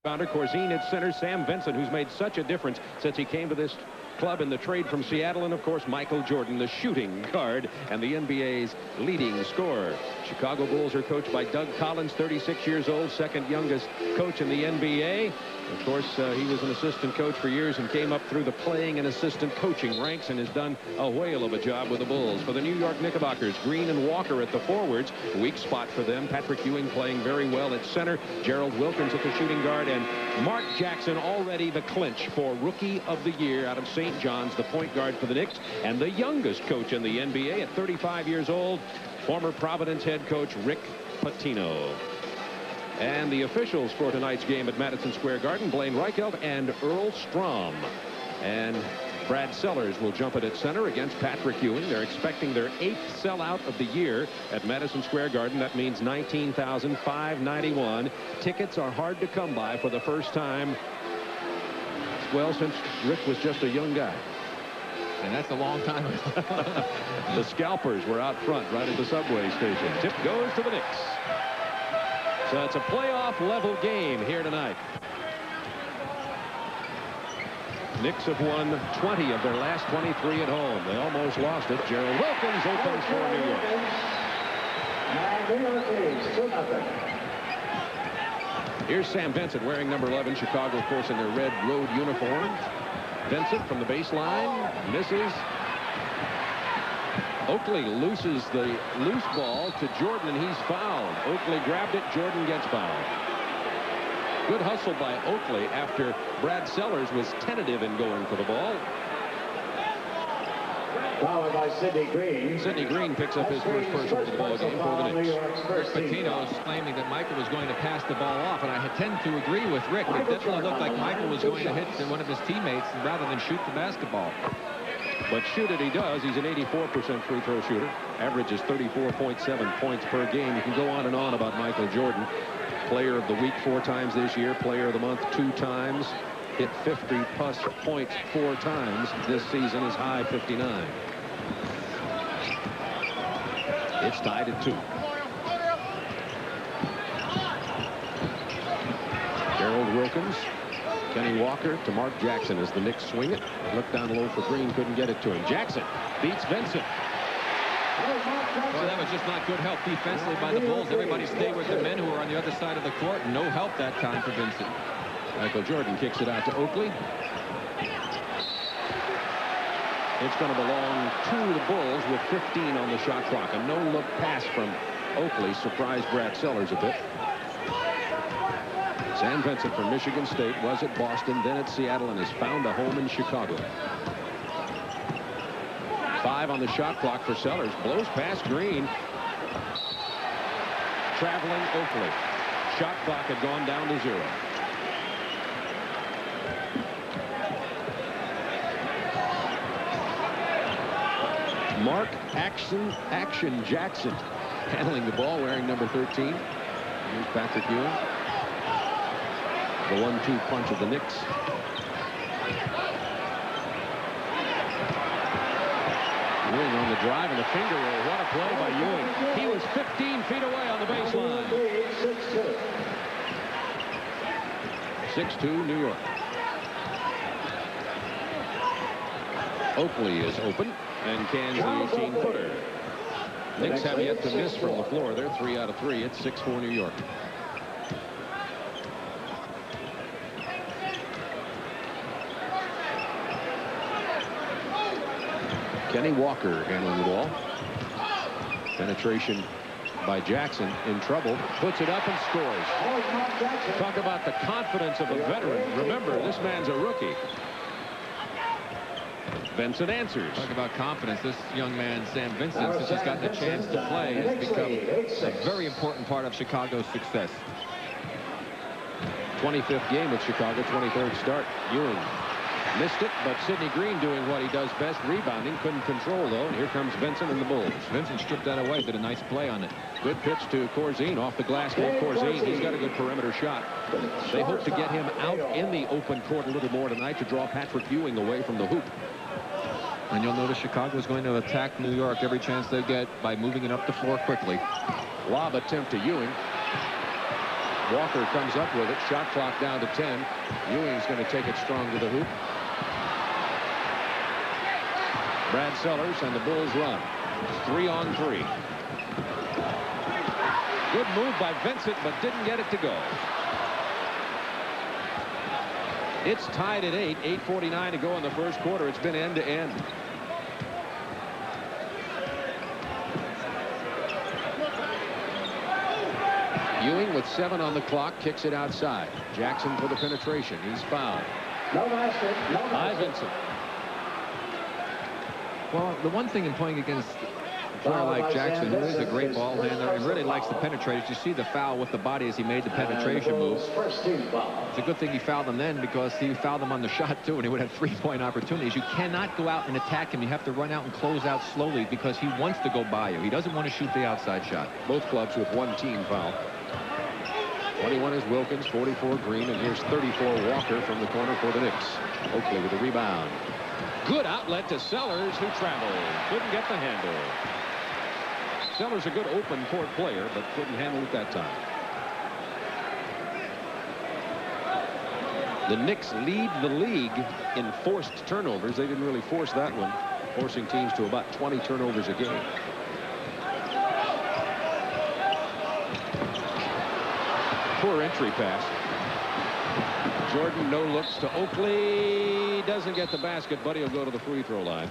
Rebounder Corzine at center. Sam Vincent, who's made such a difference since he came to this club in the trade from Seattle, and of course Michael Jordan, the shooting guard and the NBA's leading scorer. Chicago Bulls are coached by Doug Collins, 36 years old, second youngest coach in the NBA. Of course, he was an assistant coach for years and came up through the playing and assistant coaching ranks and has done a whale of a job with the Bulls. For the New York Knickerbockers, Green and Walker at the forwards. Weak spot for them. Patrick Ewing playing very well at center. Gerald Wilkins at the shooting guard. And Mark Jackson already the clinch for Rookie of the Year out of St. John's, the point guard for the Knicks, and the youngest coach in the NBA at 35 years old, former Providence head coach Rick Pitino. And the officials for tonight's game at Madison Square Garden, Blaine Reichelt and Earl Strom. And Brad Sellers will jump it at center against Patrick Ewing. They're expecting their 8th sellout of the year at Madison Square Garden. That means 19,591. Tickets are hard to come by for the first time, well, since Rick was just a young guy. And that's a long time ago. The scalpers were out front right at the subway station. Tip goes to the Knicks. So it's a playoff level game here tonight. Knicks have won 20 of their last 23 at home. They almost lost it. Gerald Wilkins opens for New York. Here's Sam Vincent wearing number 11. Chicago, of course, in their red road uniforms. Vincent from the baseline misses. Oakley loses the loose ball to Jordan, and he's fouled. Oakley grabbed it. Jordan gets fouled. Good hustle by Oakley after Brad Sellers was tentative in going for the ball. Fouled by Sidney Green. Sidney Green picks up his first personal ball game for the Knicks. Pitino is claiming that Michael was going to pass the ball off, and I tend to agree with Rick. It definitely looked like Michael was going to hit one of his teammates rather than shoot the basketball. But shoot it he does. He's an 84% free throw shooter. Averages 34.7 points per game. You can go on and on about Michael Jordan. Player of the week 4 times this year. Player of the month 2 times. Hit 50-plus points 4 times this season. His high 59. It's tied at 2. Gerald Wilkins. Kenny Walker to Mark Jackson as the Knicks swing it. Looked down low for Green, couldn't get it to him. Jackson beats Vincent. Well, that was just not good help defensively by the Bulls. Everybody stayed with the men who were on the other side of the court. No help that time for Vincent. Michael Jordan kicks it out to Oakley. It's going to belong to the Bulls with 15 on the shot clock. A no-look pass from Oakley surprised Brad Sellers a bit. Sam Vincent from Michigan State was at Boston, then at Seattle, and has found a home in Chicago. 5 on the shot clock for Sellers. Blows past Green. Traveling Oakley. Shot clock had gone down to 0. Mark Action Jackson handling the ball, wearing number 13. Here's Patrick Ewing. The 1-2 punch of the Knicks. Ewing on the drive and the finger roll. What a play by Ewing. He was 15 feet away on the baseline. 6-2 New York. Oakley is open and cans the 18-footer. Knicks have yet to miss from the floor. They're 3 out of 3. It's 6-4 New York. Kenny Walker handling the ball. Penetration by Jackson, in trouble, puts it up and scores. Talk about the confidence of a veteran. Remember, this man's a rookie. Vincent answers. Talk about confidence. This young man, Sam Vincent, since he's gotten a chance to play, has become a very important part of Chicago's success. 25th game with Chicago, 23rd start. Ewing missed it, but Sidney Green doing what he does best, rebounding. Couldn't control, though, and here comes Vincent and the Bulls. Vincent stripped that away, did a nice play on it. Good pitch to Corzine, off the glass for Corzine. He's got a good perimeter shot. They hope to get him out in the open court a little more tonight to draw Patrick Ewing away from the hoop. And you'll notice Chicago is going to attack New York every chance they get by moving it up the floor quickly. Lob attempt to Ewing. Walker comes up with it. Shot clock down to 10. Ewing's going to take it strong to the hoop. Brad Sellers and the Bulls run. 3-on-3. Good move by Vincent, but didn't get it to go. It's tied at 8. 8:49 to go in the first quarter. It's been end to end. Ewing with 7 on the clock kicks it outside. Jackson for the penetration. He's fouled. No basket. No By basket. Vincent. Well, the one thing in playing against a player like Jackson, who is a great ball handler and really likes the penetrators, you see the foul with the body as he made the penetration move. It's a good thing he fouled him then, because he fouled him on the shot too, and he would have 3-point opportunities. You cannot go out and attack him. You have to run out and close out slowly, because he wants to go by you. He doesn't want to shoot the outside shot. Both clubs with 1 team foul. 21 is Wilkins, 44 Green, and here's 34 Walker from the corner for the Knicks. Oakley with the rebound. Good outlet to Sellers, who traveled. Couldn't get the handle. Sellers a good open court player, but couldn't handle it that time. The Knicks lead the league in forced turnovers. They didn't really force that one, forcing teams to about 20 turnovers a game. Poor entry pass. Jordan no looks to Oakley. Doesn't get the basket, but he'll go to the free throw line.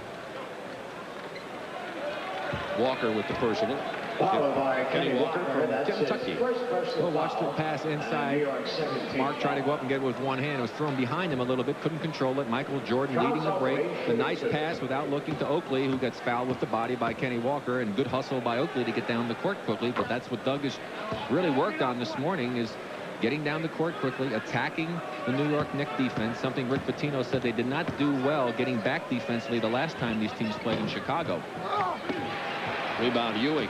Walker with the personal. Kenny Walker from Kentucky. Well, watch the pass inside. Mark tried to go up and get it with one hand. It was thrown behind him a little bit. Couldn't control it. Michael Jordan leading the break. The nice pass without looking to Oakley, who gets fouled with the body by Kenny Walker. And good hustle by Oakley to get down the court quickly. But that's what Doug has really worked on this morning, is getting down the court quickly, attacking the New York Knicks defense, something Rick Pitino said they did not do well getting back defensively the last time these teams played in Chicago. Rebound Ewing.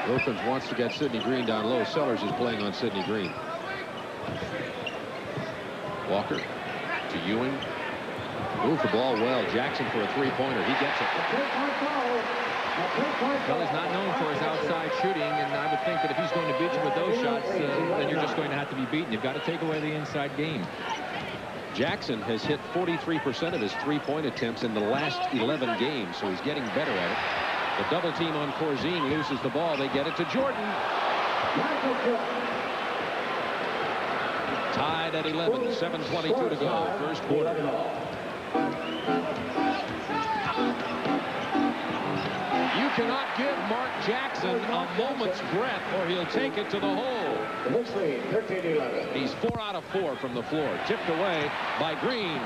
Wilkins wants to get Sidney Green down low. Sellers is playing on Sidney Green. Walker to Ewing. Move the ball well. Jackson for a 3-pointer. He gets it. Well, he's not known for his outside shooting, and I would think that if he's going to beat you with those shots, then you're just going to have to be beaten. You've got to take away the inside game. Jackson has hit 43% of his 3-point attempts in the last 11 games, so he's getting better at it. The double team on Corzine loses the ball. They get it to Jordan. Tied at 11. 7:22 to go. First quarter. You cannot give Mark Jackson a moment's breath, or he'll take it to the hole. He's 4 out of 4 from the floor. Tipped away by Green.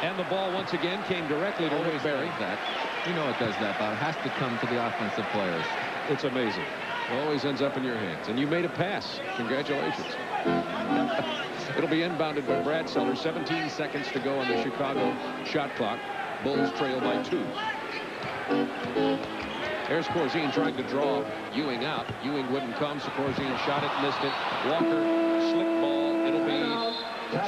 And the ball once again came directly to Rick Barry. You know it does that, Bob. It has to come to the offensive players. It's amazing. It always ends up in your hands. And you made a pass. Congratulations. It'll be inbounded by Brad Sellers. 17 seconds to go on the Chicago shot clock. Bulls trail by 2. There's Corzine trying to draw Ewing out. Ewing wouldn't come, so Corzine shot it, missed it. Walker, slick ball. It'll be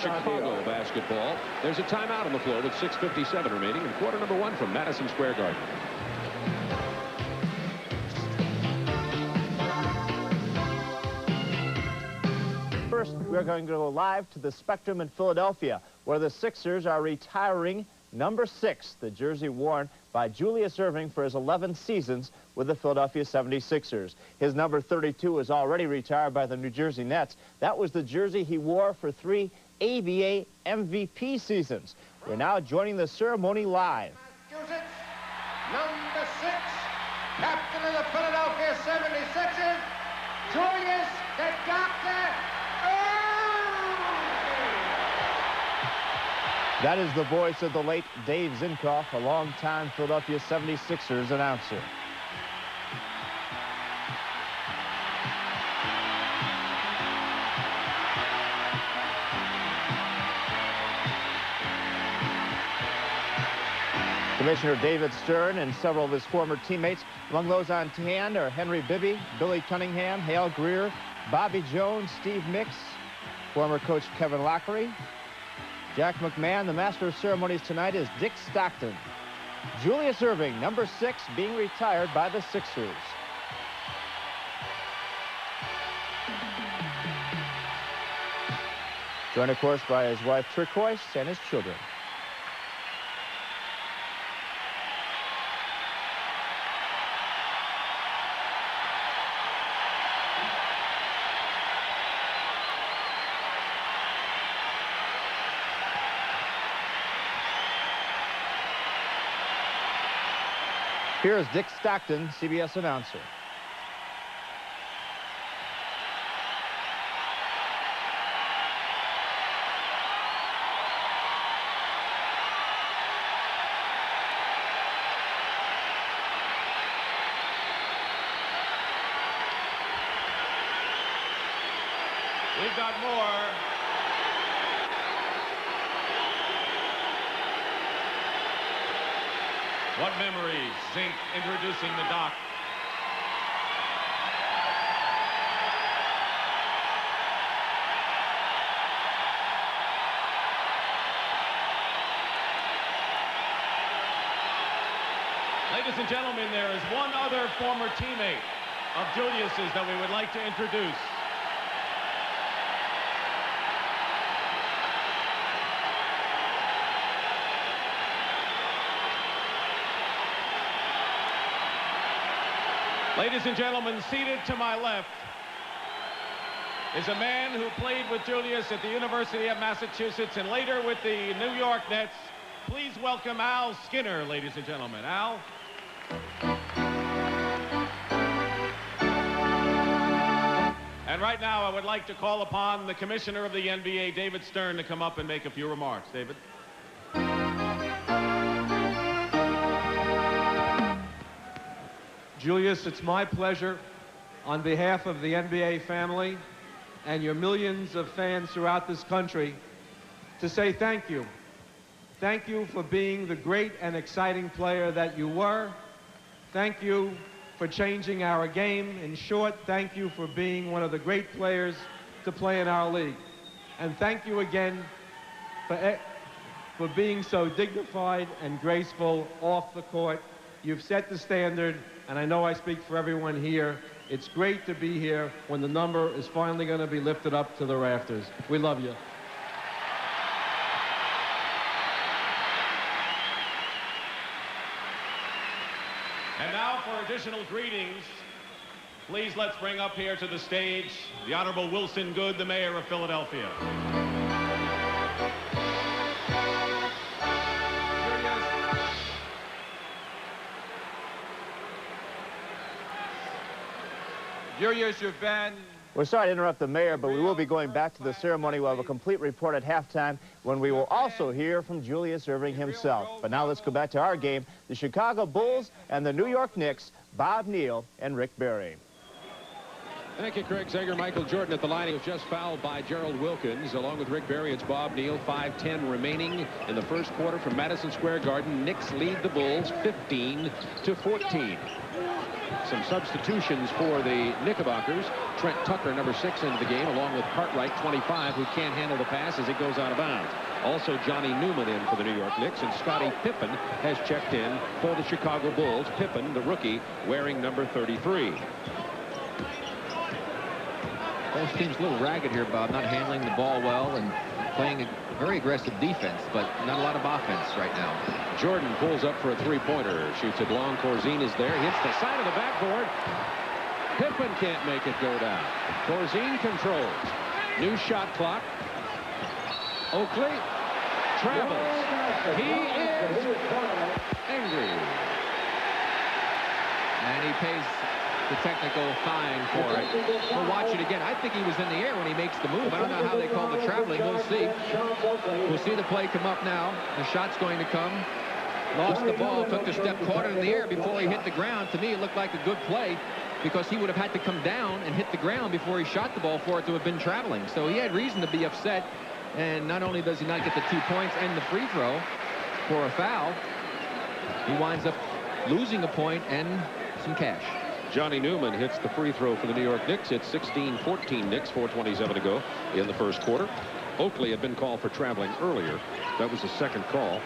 Chicago basketball. There's a timeout on the floor with 6:57 remaining in quarter number 1 from Madison Square Garden. First, we're going to go live to the Spectrum in Philadelphia, where the Sixers are retiring number 6, the jersey worn by Julius Erving for his 11 seasons with the Philadelphia 76ers. His number 32 is already retired by the New Jersey Nets. That was the jersey he wore for 3 ABA MVP seasons. We're now joining the ceremony live. Massachusetts, number 6, captain of the Philadelphia 76ers, Julius the Doctor That is the voice of the late Dave Zinkoff, a longtime Philadelphia 76ers announcer. Commissioner David Stern and several of his former teammates. Among those on hand are Henry Bibby, Billy Cunningham, Hale Greer, Bobby Jones, Steve Mix, former coach Kevin Lockery, Jack McMahon. The master of ceremonies tonight is Dick Stockton. Julius Erving, number 6, being retired by the Sixers. Joined, of course, by his wife Turquoise and his children. Here is Dick Stockton, CBS announcer. We've got more. What memories? Zink introducing the doc. Ladies and gentlemen, there is one other former teammate of Julius's that we would like to introduce. Ladies and gentlemen, seated to my left is a man who played with Julius at the University of Massachusetts and later with the New York Nets. Please welcome Al Skinner, ladies and gentlemen. Al. And right now, I would like to call upon the commissioner of the NBA, David Stern, to come up and make a few remarks. David. Julius, it's my pleasure, on behalf of the NBA family and your millions of fans throughout this country, to say thank you. Thank you for being the great and exciting player that you were. Thank you for changing our game. In short, thank you for being one of the great players to play in our league. And thank you again for being so dignified and graceful off the court. You've set the standard, and I know I speak for everyone here. It's great to be here when the number is finally going to be lifted up to the rafters. We love you. And now for additional greetings, please let's bring up here to the stage the Honorable Wilson Goode, the Mayor of Philadelphia. Julius, you've been... We're sorry to interrupt the mayor, but we will be going back to the ceremony. We'll have a complete report at halftime when we will also hear from Julius Erving himself. But now let's go back to our game. The Chicago Bulls and the New York Knicks, Bob Neal and Rick Barry. Thank you, Craig Sager. Michael Jordan at the line. He was just fouled by Gerald Wilkins. Along with Rick Barry, it's Bob Neal. 5:10 remaining in the first quarter from Madison Square Garden. Knicks lead the Bulls 15-14. Some substitutions for the Knickerbockers. Trent Tucker, number 6, into the game, along with Cartwright, 25, who can't handle the pass as it goes out of bounds. Also, Johnny Newman in for the New York Knicks, and Scottie Pippen has checked in for the Chicago Bulls. Pippen, the rookie, wearing number 33. Both teams a little ragged here, Bob, not handling the ball well and playing a very aggressive defense, but not a lot of offense right now. Jordan pulls up for a three-pointer, shoots it long. Corzine is there, hits the side of the backboard. Pippen can't make it go down. Corzine controls. New shot clock. Oakley travels. He is angry. And he pays the technical fine for it. We'll watch it again. I think he was in the air when he makes the move. I don't know how they call the traveling. We'll see. We'll see the play come up now. The shot's going to come. Lost the ball, took the step, caught it in the air before he hit the ground. To me, it looked like a good play because he would have had to come down and hit the ground before he shot the ball for it to have been traveling. So he had reason to be upset. And not only does he not get the 2 points and the free throw for a foul, he winds up losing a point and some cash. Johnny Newman hits the free throw for the New York Knicks. It's 16-14 Knicks, 4:27 to go in the first quarter. Oakley had been called for traveling earlier. That was the second call.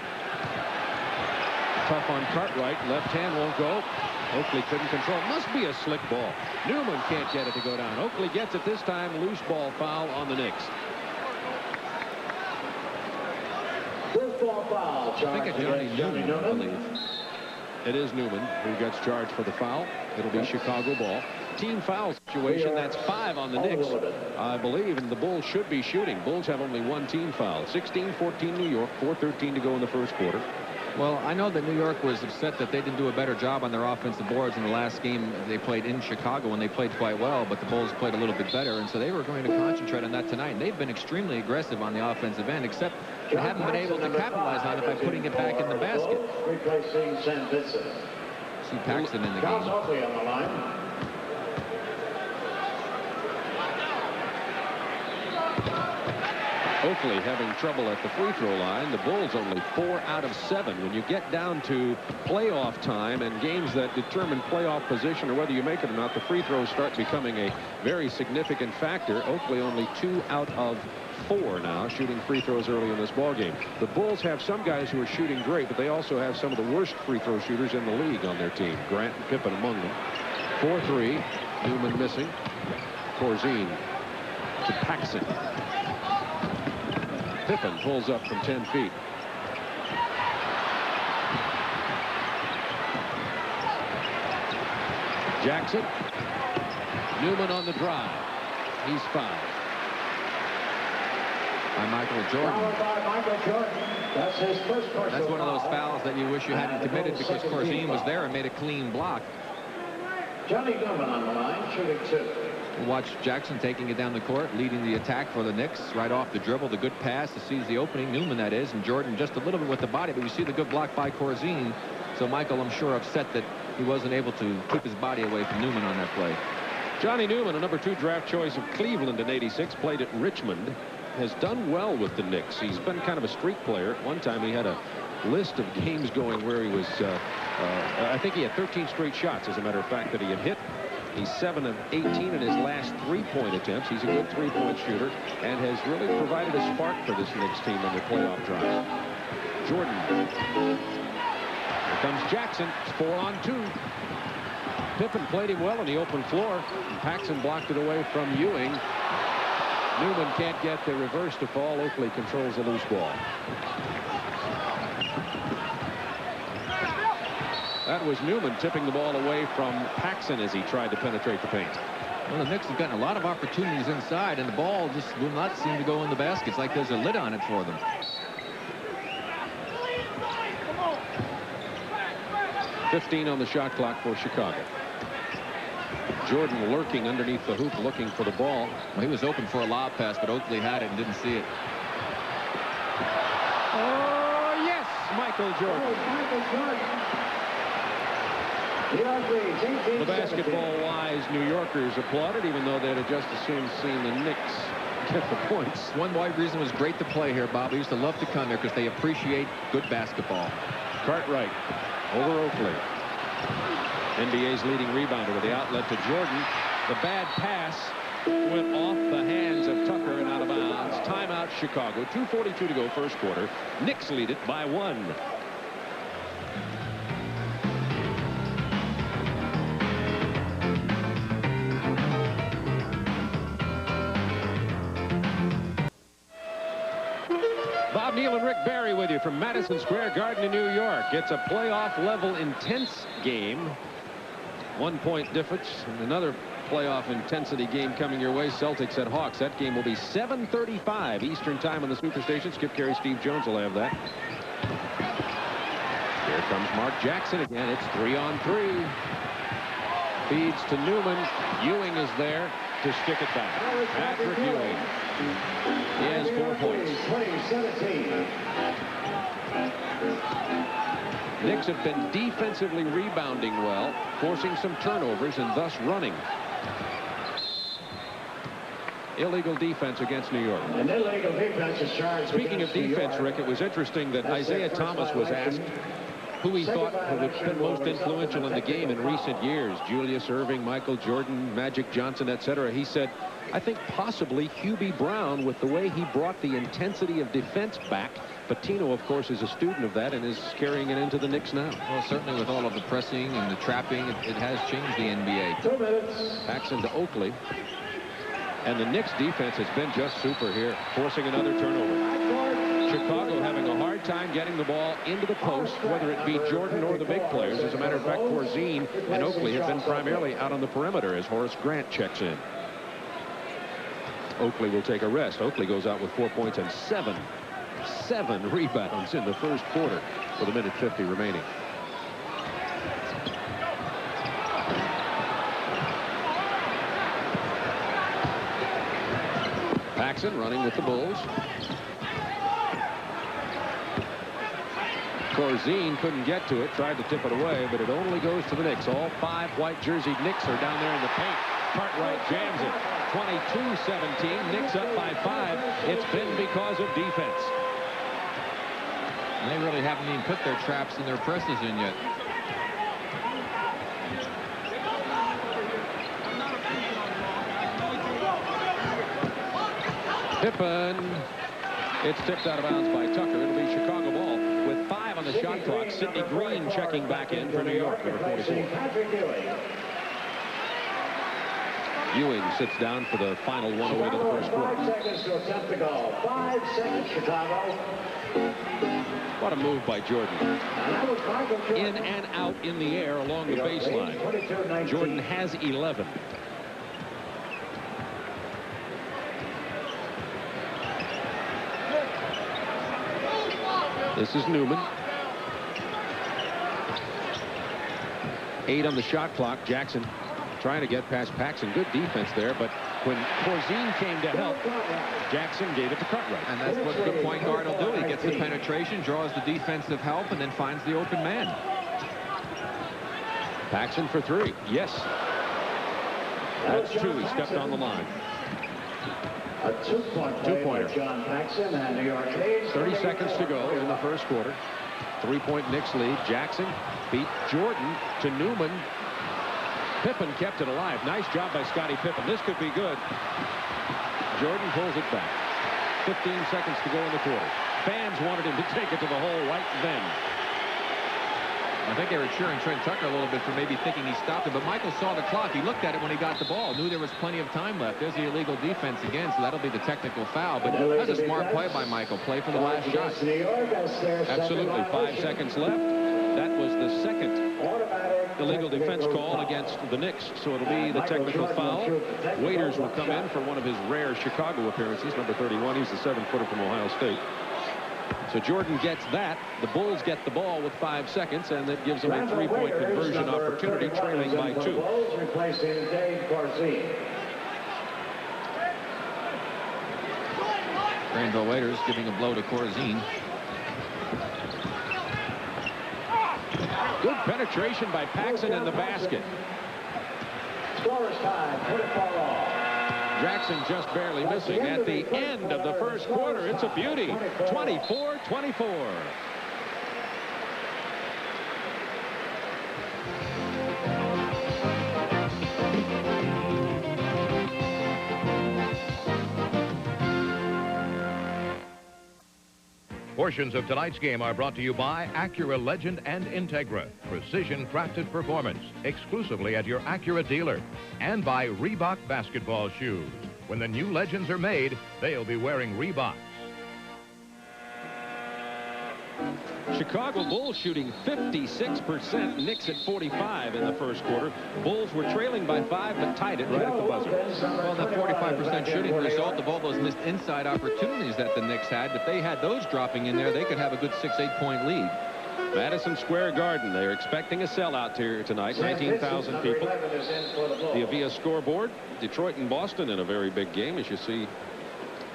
Tough on Cartwright. Left hand won't go. Oakley couldn't control. Must be a slick ball. Newman can't get it to go down. Oakley gets it this time. Loose ball foul on the Knicks. Foul. I think it's Johnny Newman, I believe. It is Newman who gets charged for the foul. It'll be Chicago ball. Team foul situation. That's 5 on the Knicks, I believe, and the Bulls should be shooting. Bulls have only 1 team foul. 16-14 New York. 4:13 to go in the first quarter. Well, I know that New York was upset that they didn't do a better job on their offensive boards in the last game they played in Chicago, when they played quite well, but the Bulls played a little bit better, and so they were going to concentrate on that tonight. And they've been extremely aggressive on the offensive end, except they haven't been able to capitalize on it by putting it back in the basket. Replacing Sam Vincent. See Paxson in the Charles game. Oakley on the line. Oakley having trouble at the free throw line. The Bulls only 4 out of 7. When you get down to playoff time and games that determine playoff position or whether you make it or not, the free throws start becoming a very significant factor. Oakley only 2 out of 4 now shooting free throws early in this ball game. The Bulls have some guys who are shooting great, but they also have some of the worst free throw shooters in the league on their team. Grant and Pippen among them. 4-3. Newman missing. Corzine to Paxson. Pippen pulls up from 10 feet. Jackson. Newman on the drive. He's fouled. By Michael Jordan. That's his first personal That's one of those foul. fouls that you wish you hadn't committed, because Corzine was there and made a clean block. Johnny Newman on the line, shooting 2. We'll watch Jackson taking it down the court, leading the attack for the Knicks. Right off the dribble, the good pass to seize the opening. Newman, that is, and Jordan just a little bit with the body, but you see the good block by Corzine. So Michael, I'm sure, upset that he wasn't able to keep his body away from Newman on that play. Johnny Newman, a number 2 draft choice of Cleveland in '86, played at Richmond, has done well with the Knicks. He's been kind of a streak player. At one time he had a list of games going where he was, I think he had 13 straight shots, as a matter of fact, that he had hit. He's 7 of 18 in his last 3-point attempts. He's a good 3-point shooter and has really provided a spark for this Knicks team on their playoff drive. Jordan. Here comes Jackson. It's 4-on-2. Pippen played him well on the open floor. And Paxson blocked it away from Ewing. Newman can't get the reverse to fall. Oakley controls the loose ball. That was Newman tipping the ball away from Paxson as he tried to penetrate the paint. Well, the Knicks have gotten a lot of opportunities inside, and the ball just will not seem to go in the basket. It's like there's a lid on it for them. .15 on the shot clock for Chicago. Jordan lurking underneath the hoop looking for the ball. Well, he was open for a lob pass, but Oakley had it and didn't see it. Oh, yes, Michael Jordan. The basketball-wise New Yorkers applauded, even though they'd have just as soon seen the Knicks get the points. One wide reason was great to play here, Bob. They used to love to come here because they appreciate good basketball. Cartwright over Oakley. NBA's leading rebounder with the outlet to Jordan. The bad pass went off the hands of Tucker and out of bounds. Timeout, Chicago. 2:42 to go first quarter. Knicks lead it by 1. Bob Neal and Rick Barry with you from Madison Square Garden in New York. It's a playoff-level intense game. 1-point difference. And another playoff intensity game coming your way. Celtics at Hawks. That game will be 7:35 Eastern time on the Superstation. Skip Carey, Steve Jones will have that. Here comes Mark Jackson again. It's 3-on-3. Feeds to Newman. Ewing is there to stick it back. Patrick Ewing. He has 4 points. Knicks have been defensively rebounding well, forcing some turnovers and thus running. Illegal defense against New York. An illegal defense is charged. Speaking of defense, Rick, it was interesting that Isaiah Thomas was asked who he thought would have been most influential in the game in recent years, Julius Erving, Michael Jordan, Magic Johnson, etc., he said, I think possibly Hubie Brown, with the way he brought the intensity of defense back. Patino, of course, is a student of that and is carrying it into the Knicks now. Well, certainly with all of the pressing and the trapping, it has changed the NBA. Paxson to Oakley. And the Knicks defense has been just super here, forcing another turnover. Chicago having a hard time getting the ball into the post, whether it be Jordan or the big players. As a matter of fact, Corzine and Oakley have been primarily out on the perimeter as Horace Grant checks in. Oakley will take a rest. Oakley goes out with 4 points and seven rebounds in the first quarter with 1:50 remaining. Paxson running with the Bulls. Corzine couldn't get to it, tried to tip it away, but it only goes to the Knicks. All 5 white jerseyed Knicks are down there in the paint. Cartwright jams it. 22-17. Knicks up by 5. It's been because of defense. And they really haven't even put their traps and their presses in yet. Pippen. It's tipped out of bounds by Tucker. It'll be Chicago ball with 5 on the shot clock. Sidney Green checking back in for New York, number 44. Ewing sits down for the final one away to the first quarter. 5 seconds to attempt the goal. 5 seconds, Chicago. What a move by Jordan. In and out in the air along the baseline. Jordan has 11. This is Newman. 8 on the shot clock. Jackson trying to get past Paxson. Good defense there, but when Corzine came to help, Jackson gave it to Cartwright. And that's what the point guard will do. He gets the penetration, draws the defensive help, and then finds the open man. Paxson for 3. Yes. That's 2. He stepped on the line. A two-pointer. John Paxson and New York leads. 30 seconds to go in the first quarter. 3-point Knicks lead. Jackson beat Jordan to Newman. Pippen kept it alive. Nice job by Scottie Pippen. This could be good. Jordan pulls it back. 15 seconds to go in the quarter. Fans wanted him to take it to the hole right then. I think they were cheering Trent Tucker a little bit for maybe thinking he stopped it, but Michael saw the clock. He looked at it when he got the ball, knew there was plenty of time left. There's the illegal defense again, so that'll be the technical foul. But that's a smart play by Michael. Play for the last shot. Absolutely. 5 seconds left. That was the second illegal defense call against the Knicks, so it'll be the technical foul. Waiters will come in for one of his rare Chicago appearances, number 31. He's the 7-footer from Ohio State. So Jordan gets that. The Bulls get the ball with 5 seconds, and that gives them a 3-point conversion opportunity, trailing by 2. Granville Waiters giving a blow to Corzine. Good penetration by Paxson in the basket. Scorer's time. Put it far off. Jackson just barely missing at the end of the first quarter. It's a beauty. 24-24. Portions of tonight's game are brought to you by Acura Legend and Integra. Precision crafted performance exclusively at your Acura dealer. And by Reebok basketball shoes. When the new Legends are made, they'll be wearing Reeboks. Chicago Bulls shooting 56%. Knicks at 45 in the first quarter. Bulls were trailing by 5, but tied it right at the buzzer. Well, that 45% shooting result of all those missed inside opportunities that the Knicks had. If they had those dropping in there, they could have a good 6-8 point lead. Madison Square Garden. They're expecting a sellout here tonight. 19,000 people. The Avia scoreboard. Detroit and Boston in a very big game, as you see.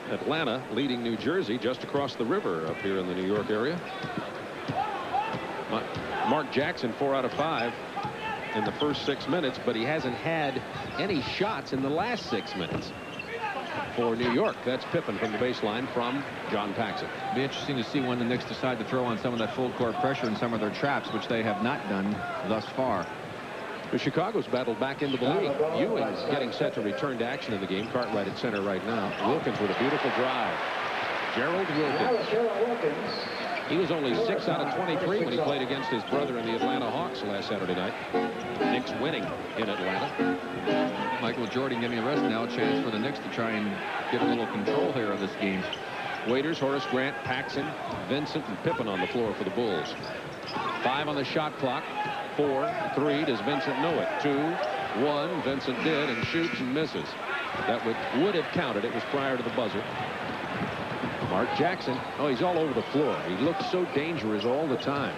Atlanta leading New Jersey just across the river up here in the New York area. Mark Jackson 4 out of 5 in the first 6 minutes, but he hasn't had any shots in the last 6 minutes. For New York, that's Pippen from the baseline from John Paxson. Be interesting to see when the Knicks decide to throw on some of that full court pressure and some of their traps, which they have not done thus far. The Chicago's battled back into the league. Ewing's getting set to return to action in the game. Cartwright at center right now. Wilkins with a beautiful drive. Gerald Wilkins. He was only 6 out of 23 when he played against his brother in the Atlanta Hawks last Saturday night. Knicks winning in Atlanta. Michael Jordan getting a rest now. A chance for the Knicks to try and get a little control here of this game. Waiters, Horace Grant, Paxson, Vincent, and Pippen on the floor for the Bulls. 5 on the shot clock. 4, 3. Does Vincent know it? 2, 1. Vincent did and shoots and misses. That would have counted. It was prior to the buzzer. Mark Jackson. Oh, he's all over the floor. He looks so dangerous all the time,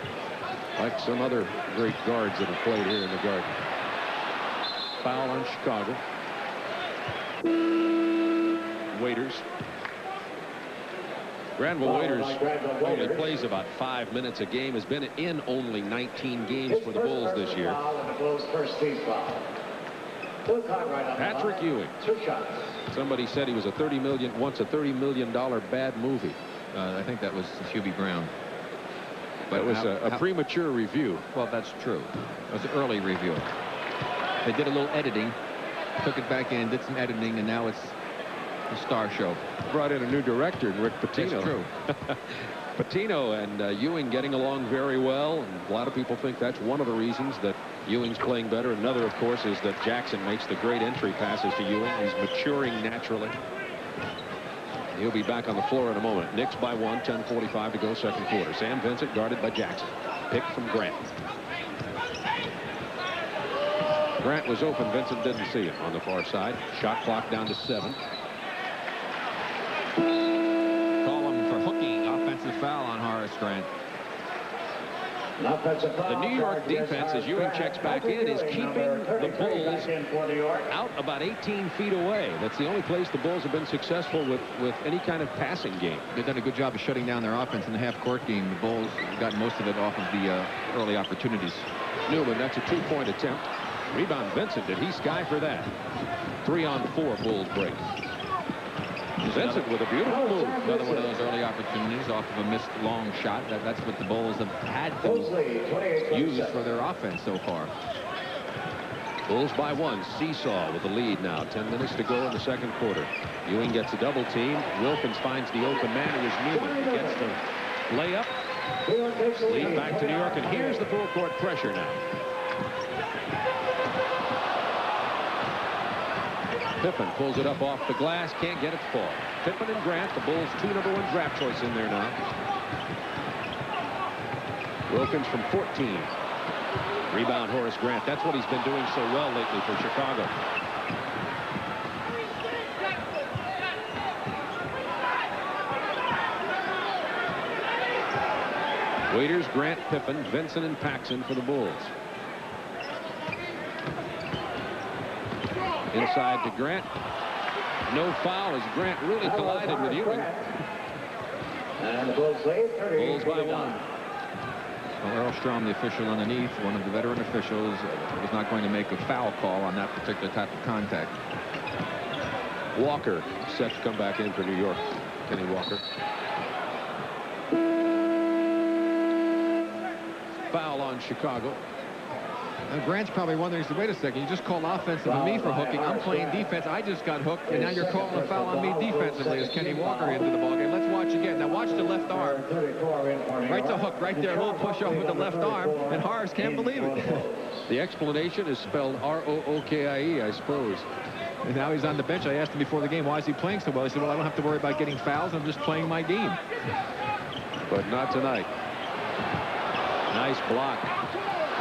like some other great guards that have played here in the Garden. Foul on Chicago. Waiters. Granville Waiters only plays about 5 minutes a game, has been in only 19 games for the Bulls this year. Patrick Ewing. Somebody said he was once a $30 million bad movie. I think that was Hubie Brown. But it was a premature review. Well, that's true. It was an early review. They did a little editing, took it back in, did some editing, and now it's a star show. Brought in a new director, Rick Pitino. That's true. Pitino and Ewing getting along very well, and a lot of people think that's one of the reasons that Ewing's playing better. Another, of course, is that Jackson makes the great entry passes to Ewing. He's maturing naturally. He'll be back on the floor in a moment. Knicks by 1, 10:45 to go, second quarter. Sam Vincent guarded by Jackson. Pick from Grant. Grant was open. Vincent didn't see him on the far side. Shot clock down to 7. Call him for hooking. Offensive foul on Horace Grant. The New York defense, as Ewing checks back in, is keeping the Bulls out about 18 feet away. That's the only place the Bulls have been successful with any kind of passing game. They've done a good job of shutting down their offense in the half-court game. The Bulls got most of it off of the early opportunities. Newman, that's a 2-point attempt. Rebound Vincent. Did he sky for that? 3-on-4 Bulls break. Vincent with a beautiful move. Another one of those early opportunities off of a missed long shot. That's what the Bulls have had to use for their offense so far. Bulls by 1. Seesaw with the lead now. 10 minutes to go in the second quarter. Ewing gets a double team. Wilkins finds the open man. It was Newman. He gets the layup. Lead back to New York. And here's the full court pressure now. Pippen pulls it up off the glass, can't get it to fall. Pippen and Grant, the Bulls' 2 #1 draft choice in there now. Wilkins from 14. Rebound Horace Grant. That's what he's been doing so well lately for Chicago. Waiters, Grant, Pippen, Vincent, and Paxson for the Bulls. Inside to Grant. No foul as Grant really collided with Ewing. And the Bulls lead 30. Bulls by 1. Well, Earl Strom, the official underneath, one of the veteran officials, was not going to make a foul call on that particular type of contact. Walker set to come back in for New York. Kenny Walker. Foul on Chicago. And Grant's probably wondering, wait a second, you just called offensive on me for hooking. I'm playing defense. I just got hooked, and now you're calling a foul on me defensively as Kenny Walker into the ballgame. Let's watch again. Now watch the left arm. Right to hook, right there. A little push off with the left arm, and Horace can't believe it. The explanation is spelled R-O-O-K-I-E, I suppose. And now he's on the bench. I asked him before the game, why is he playing so well? He said, well, I don't have to worry about getting fouls. I'm just playing my game. But not tonight. Nice block.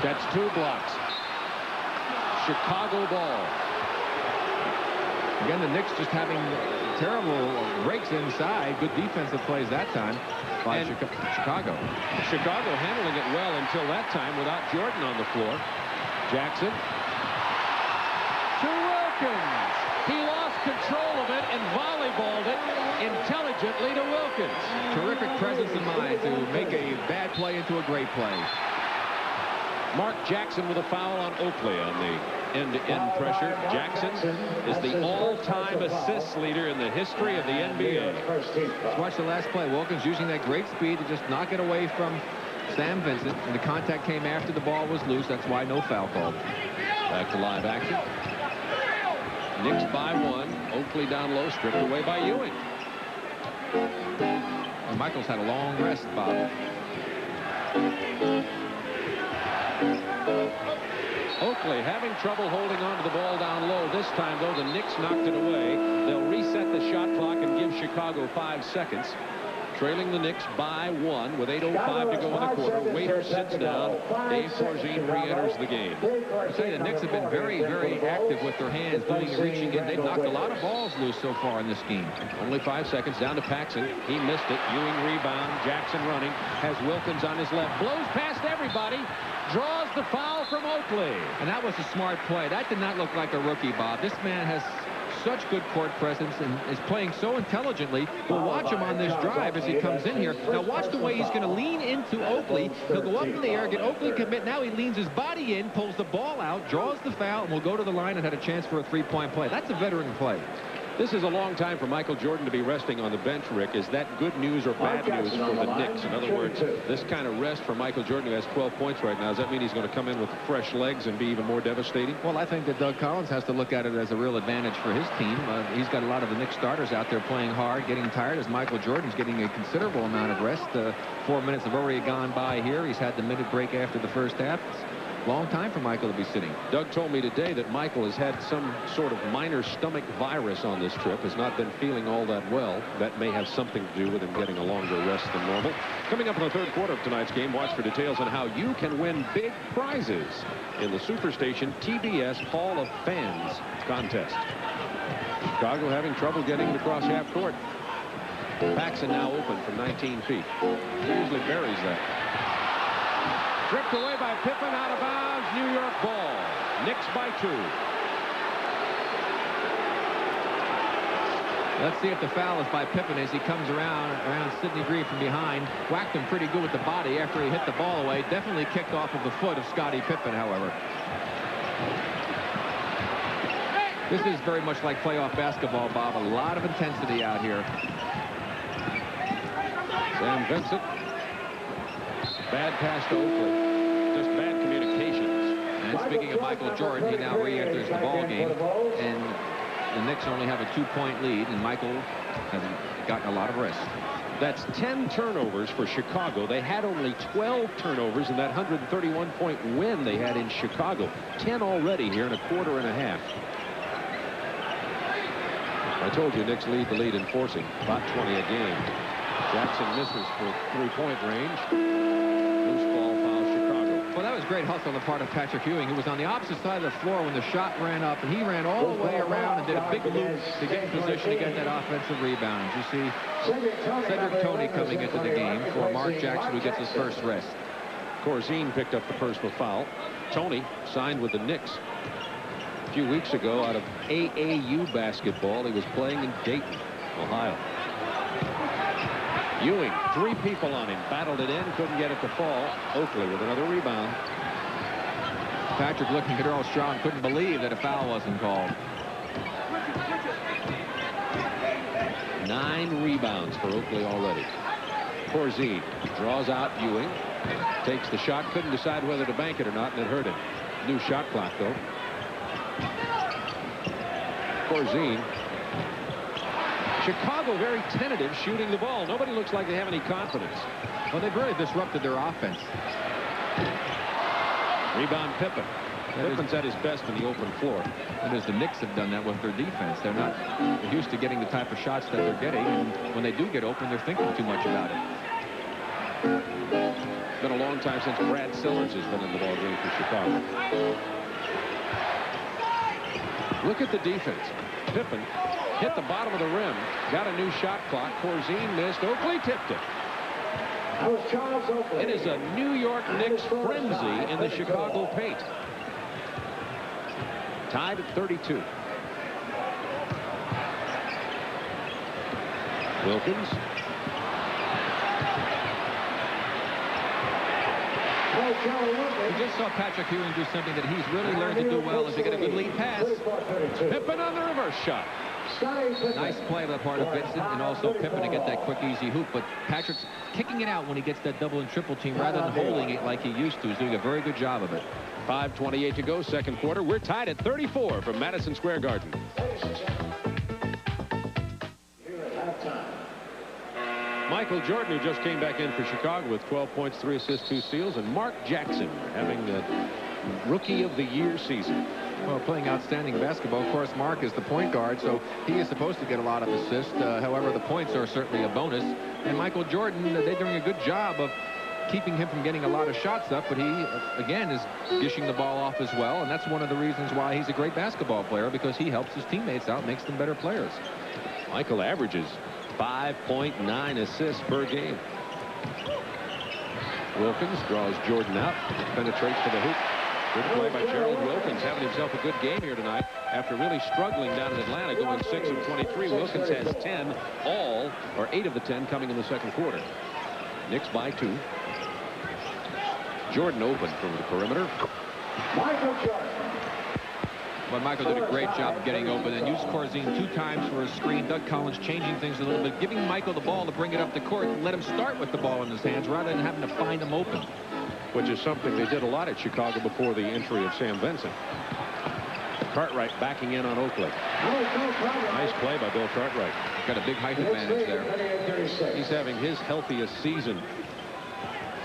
That's 2 blocks. Chicago ball. Again, the Knicks just having terrible breaks inside. Good defensive plays that time by Chicago. Chicago handling it well until that time without Jordan on the floor. Jackson. To Wilkins. He lost control of it and volleyballed it intelligently to Wilkins. Terrific presence of mind to make a bad play into a great play. Mark Jackson with a foul on Oakley on the end-to-end pressure. Jackson is the all-time assists leader in the history of the NBA. Let's watch the last play. Wilkins using that great speed to just knock it away from Sam Vincent, and the contact came after the ball was loose. That's why no foul called. Back to live action. Knicks by 1. Oakley down low, stripped away by Ewing. And Michaels had a long rest, Bob. Oakley having trouble holding on to the ball down low. This time, though, the Knicks knocked it away. They'll reset the shot clock and give Chicago 5 seconds. Trailing the Knicks by 1 with 8:05 to go in the quarter. Waiter sits down. Dave Corzine re-enters the game. I tell you, the Knicks have been very, very active with their hands, doing the reaching in. They've knocked a lot of balls loose so far in this game. Only 5 seconds down to Paxson. He missed it. Ewing rebound. Jackson running. Has Wilkins on his left. Blows past everybody. Draws the foul from Oakley. And that was a smart play. That did not look like a rookie, Bob. This man has such good court presence and is playing so intelligently. We'll watch him on this drive as he comes in here. Now watch the way he's going to lean into Oakley. He'll go up in the air, get Oakley commit. Now he leans his body in, pulls the ball out, draws the foul, and will go to the line and had a chance for a three-point play. That's a veteran play. This is a long time for Michael Jordan to be resting on the bench, Rick. Is that good news or bad news for the Knicks? In other words, this kind of rest for Michael Jordan, who has 12 points right now, does that mean he's going to come in with fresh legs and be even more devastating? Well, I think that Doug Collins has to look at it as a real advantage for his team. He's got a lot of the Knicks starters out there playing hard, getting tired, as Michael Jordan's getting a considerable amount of rest. 4 minutes have already gone by here. He's had the minute break after the first half. Long time for Michael to be sitting. Doug told me today that Michael has had some sort of minor stomach virus on this trip, has not been feeling all that well. That may have something to do with him getting a longer rest than normal. Coming up in the third quarter of tonight's game, watch for details on how you can win big prizes in the Superstation TBS Hall of Fans contest. Chicago having trouble getting it across half court. Paxson now open from 19 feet. He usually buries that. Stripped away by Pippen, out of bounds. New York ball. Knicks by 2. Let's see if the foul is by Pippen as he comes around Sidney Green from behind. Whacked him pretty good with the body after he hit the ball away. Definitely kicked off of the foot of Scottie Pippen, however. This is very much like playoff basketball, Bob. A lot of intensity out here. Sam Vincent. Bad pass to Oakley. Just bad communications. And speaking of Michael Jordan, he now re-enters the ball game. And the Knicks only have a 2-point lead, and Michael has gotten a lot of rest. That's 10 turnovers for Chicago. They had only 12 turnovers in that 131-point win they had in Chicago. 10 already here in a quarter and a half. I told you Knicks lead the lead in forcing. About 20 a game. Jackson misses for three-point range. Well, that was great hustle on the part of Patrick Ewing, who was on the opposite side of the floor when the shot ran up, and he ran all the way around and did a big loop to get in position to get that offensive rebound. You see Cedric Toney coming into the game for Mark Jackson, who gets his first rest. Corzine picked up the personal foul. Toney signed with the Knicks a few weeks ago out of AAU basketball. He was playing in Dayton, Ohio. Ewing, 3 people on him, battled it in, couldn't get it to fall. Oakley with another rebound. Patrick looking at Earl Strong, couldn't believe that a foul wasn't called. 9 rebounds for Oakley already. Corzine draws out Ewing, takes the shot, couldn't decide whether to bank it or not, and it hurt him. New shot clock, though. Corzine. Chicago very tentative shooting the ball. Nobody looks like they have any confidence. Well, they've really disrupted their offense. Rebound Pippen. Pippen's at his best in the open floor. And as the Knicks have done that with their defense, they're not used to getting the type of shots that they're getting. And when they do get open, they're thinking too much about it. It's been a long time since Brad Sellers has been in the ball game for Chicago. Look at the defense. Pippen hit the bottom of the rim, got a new shot clock. Corzine missed. Oakley tipped it. It is a New York Knicks frenzy in the Chicago paint. Tied at 32. Wilkins. We just saw Patrick Ewing do something that he's really learned to do well, is to get a good lead pass. Pippen on the reverse shot. Nice play on the part of Vincent and also Pippen to get that quick, easy hoop. But Patrick's kicking it out when he gets that double and triple team rather than holding it like he used to. He's doing a very good job of it. 5:28 to go, second quarter. We're tied at 34 from Madison Square Garden. Michael Jordan, who just came back in for Chicago with 12 points, 3 assists, 2 steals, and Mark Jackson having the Rookie of the Year season. Well, playing outstanding basketball. Of course, Mark is the point guard, so he is supposed to get a lot of assists. However, the points are certainly a bonus. And Michael Jordan, they're doing a good job of keeping him from getting a lot of shots up, but he, again, is dishing the ball off as well, and that's one of the reasons why he's a great basketball player, because he helps his teammates out, makes them better players. Michael averages 5.9 assists per game. Wilkins draws Jordan out, penetrates to the hoop. Good play by Gerald Wilkins, having himself a good game here tonight after really struggling down in Atlanta, going 6 of 23. Wilkins has 10, all, or 8 of the 10 coming in the second quarter. Knicks by 2. Jordan open from the perimeter. Michael Jordan. But Michael did a great job of getting open and used Corzine 2 times for a screen. Doug Collins changing things a little bit, giving Michael the ball to bring it up the court and let him start with the ball in his hands rather than having to find him open. Which is something they did a lot at Chicago before the entry of Sam Vincent. Cartwright backing in on Oakley. Nice play by Bill Cartwright. Got a big height advantage there. He's having his healthiest season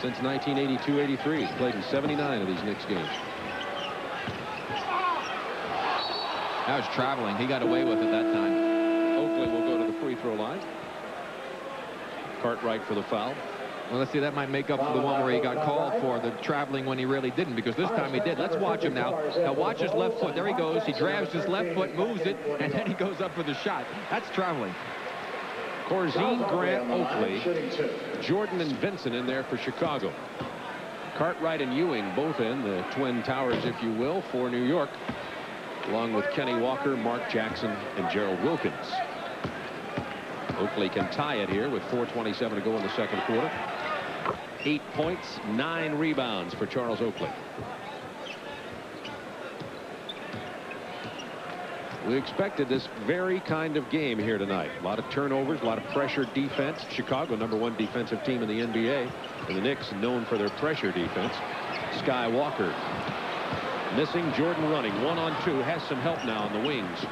since 1982-83. He's played in 79 of these Knicks games. That was traveling. He got away with it that time. Oakley will go to the free throw line. Cartwright for the foul. Well, let's see, that might make up for the one where he got called for the traveling when he really didn't, because this time he did. Let's watch him now. Now watch his left foot. There he goes. He grabs his left foot, moves it, and then he goes up for the shot. That's traveling. Corzine, Grant, Oakley, Jordan and Vincent in there for Chicago. Cartwright and Ewing both in, the Twin Towers, if you will, for New York, along with Kenny Walker, Mark Jackson, and Gerald Wilkins. Oakley can tie it here with 4:27 to go in the second quarter. 8 points, 9 rebounds for Charles Oakley. We expected this very kind of game here tonight. A lot of turnovers, a lot of pressure defense. Chicago, #1 defensive team in the NBA. And the Knicks known for their pressure defense. Sky Walker missing, Jordan running 1-on-2, has some help now on the wings.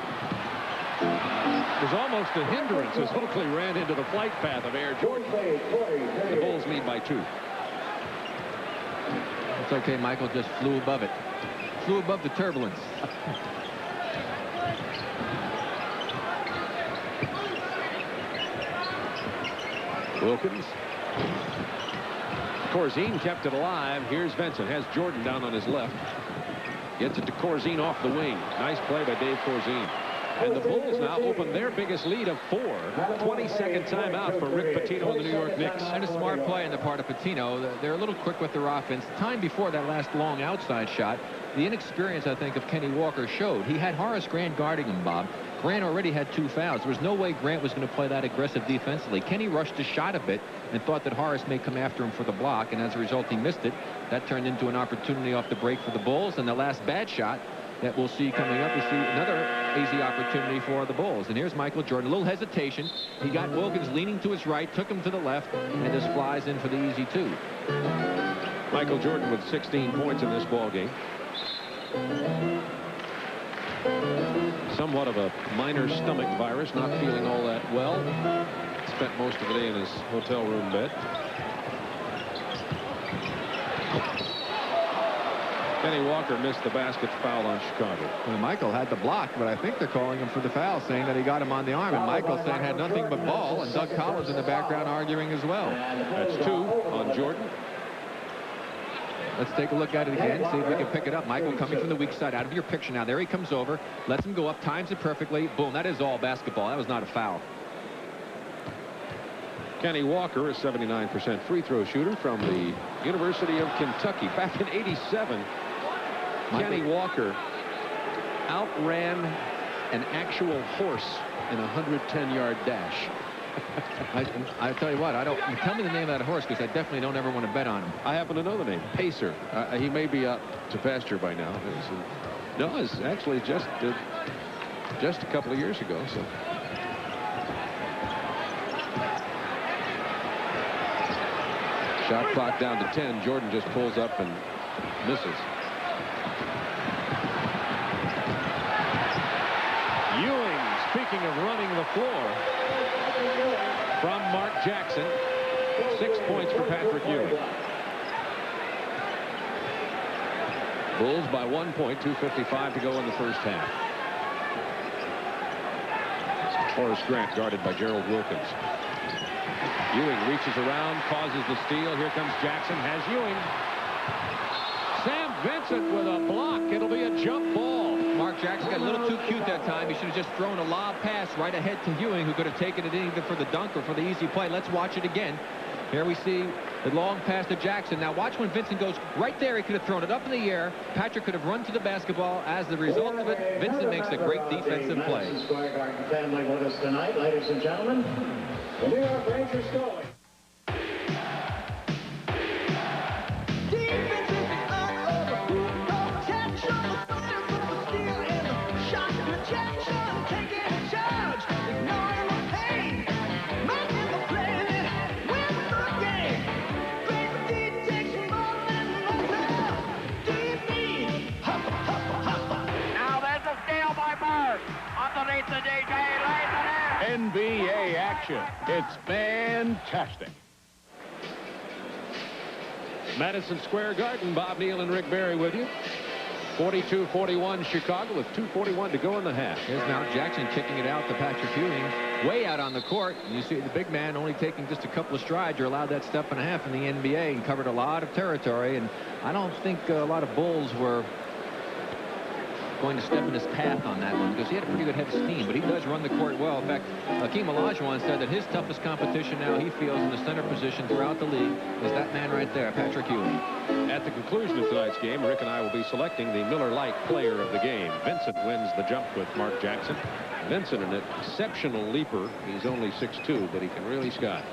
It was almost a hindrance as Oakley ran into the flight path of Air Jordan. The Bulls lead by 2. It's okay, Michael just flew above it. Flew above the turbulence. Wilkins. Corzine kept it alive. Here's Vincent. Has Jordan down on his left. Gets it to Corzine off the wing. Nice play by Dave Corzine. And the Bulls now open their biggest lead of 4. 22nd timeout for Rick Pitino and the New York Knicks. And a smart play on the part of Pitino. They're a little quick with their offense. Time before that last long outside shot, the inexperience, I think, of Kenny Walker showed. He had Horace Grant guarding him, Bob. Grant already had 2 fouls. There was no way Grant was going to play that aggressive defensively. Kenny rushed his shot a bit and thought that Horace may come after him for the block, and as a result, he missed it. That turned into an opportunity off the break for the Bulls, and the last bad shot that we'll see coming up, we see another easy opportunity for the Bulls. And here's Michael Jordan. A little hesitation. He got Wilkins leaning to his right, took him to the left, and just flies in for the easy 2. Michael Jordan with 16 points in this ball game. Somewhat of a minor stomach virus, not feeling all that well. Spent most of the day in his hotel room bed. Kenny Walker missed the basket, foul on Chicago. Well, Michael had the block, but I think they're calling him for the foul, saying that he got him on the arm. And Michael saying had nothing but ball, and Doug Collins in the background arguing as well. That's 2 on Jordan. Let's take a look at it again, see if we can pick it up. Michael coming from the weak side, out of your picture now. There he comes over, lets him go up, times it perfectly. Boom, that is all basketball. That was not a foul. Kenny Walker, a 79% free throw shooter from the University of Kentucky. Back in '87, Kenny Walker outran an actual horse in a 110-yard dash. I tell you what, tell me the name of that horse, because I definitely don't ever want to bet on him. I happen to know the name. Pacer. He may be out to pasture by now. No, it's actually just a couple of years ago. So. Shot clock down to 10. Jordan just pulls up and misses. Ewing, speaking of running the floor, from Mark Jackson. 6 points for Patrick Ewing. Bulls by 1 point, 2:55 to go in the first half. Horace Grant guarded by Gerald Wilkins. Ewing reaches around, causes the steal. Here comes Jackson, has Ewing. Sam Vincent with a block. It'll be a jump ball. Mark Jackson got a little too cute that time. He should have just thrown a lob pass right ahead to Ewing, who could have taken it in either for the dunk or for the easy play. Let's watch it again. Here we see the long pass to Jackson. Now watch when Vincent goes right there. He could have thrown it up in the air. Patrick could have run to the basketball. As the result of it, Vincent makes a great defensive play. Madison Square Garden family with us tonight, ladies and gentlemen. The New York Rangers goalie. NBA action. It's fantastic. Madison Square Garden, Bob Neal and Rick Barry with you. 42-41 Chicago with 2:41 to go in the half. Here's now Jackson kicking it out to Patrick Ewing, way out on the court. You see the big man only taking just a couple of strides. You're allowed that step and a half in the NBA, and covered a lot of territory. And I don't think a lot of Bulls were going to step in his path on that one, because he had a pretty good head of steam, but he does run the court well. In fact, Hakeem Olajuwon said that his toughest competition now he feels in the center position throughout the league is that man right there, Patrick Ewing. At the conclusion of tonight's game, Rick and I will be selecting the Miller Lite player of the game. Vincent wins the jump with Mark Jackson. Vincent, an exceptional leaper. He's only 6'2", but he can really sky.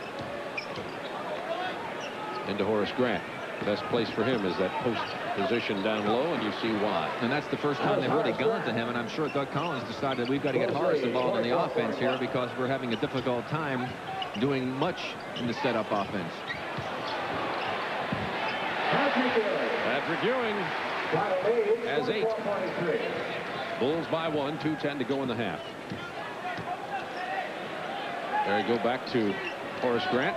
Into Horace Grant. The best place for him is that post position down low, and you see why. And that's the first time they've really gone to him, and I'm sure Doug Collins decided we've got to get Horace involved in the offense here, because we're having a difficult time doing much in the setup offense. Patrick Ewing has 8. Bulls by 1, 2:10 to go in the half. There you go, back to Horace Grant.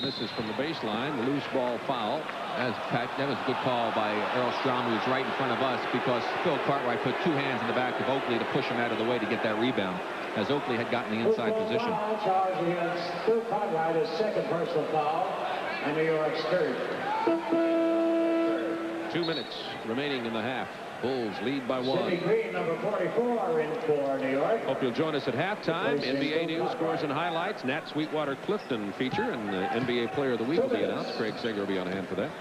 Misses from the baseline, the loose ball foul. That was a good call by Earl Strom, who was right in front of us, because Phil Cartwright put 2 hands in the back of Oakley to push him out of the way to get that rebound, as Oakley had gotten the inside position. Charge against Phil Cartwright, his second personal foul, and New York's third. 2 minutes remaining in the half. Bulls lead by 1. Sidney Green, number 44, in for New York. Hope you'll join us at halftime. NBA news, scores, and highlights. Nat Sweetwater Clifton feature, and the NBA Player of the Week will be announced. Craig Sager will be on hand for that.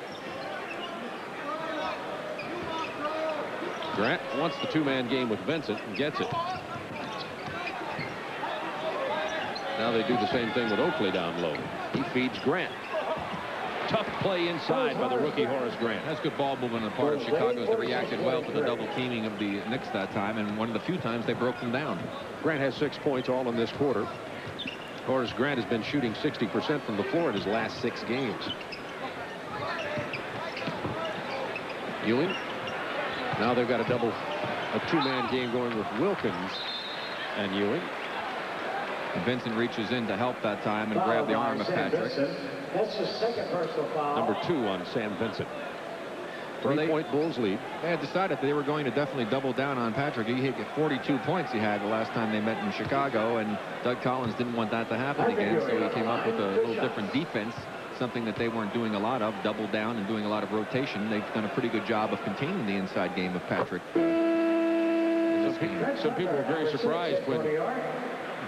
Grant wants the 2-man game with Vincent and gets it. Now they do the same thing with Oakley down low. He feeds Grant. Tough play inside by the rookie Horace Grant. That's good ball movement on the part of Chicago, as they reacted well to the double teaming of the Knicks that time, and one of the few times they broke them down. Grant has 6 points all in this quarter. Horace Grant has been shooting 60% from the floor in his last 6 games. Ewing. Now they've got a 2-man game going with Wilkins and Ewing. And Vincent reaches in to help that time and grab the arm of Patrick. That's his second personal foul. Number 2 on Sam Vincent. 3-point Bulls lead. They had decided they were going to definitely double down on Patrick. He hit 42 points he had the last time they met in Chicago, and Doug Collins didn't want that to happen again, so he came up with a little different defense, something that they weren't doing a lot of, double down and doing a lot of rotation. They've done a pretty good job of containing the inside game of Patrick. Some people were very surprised when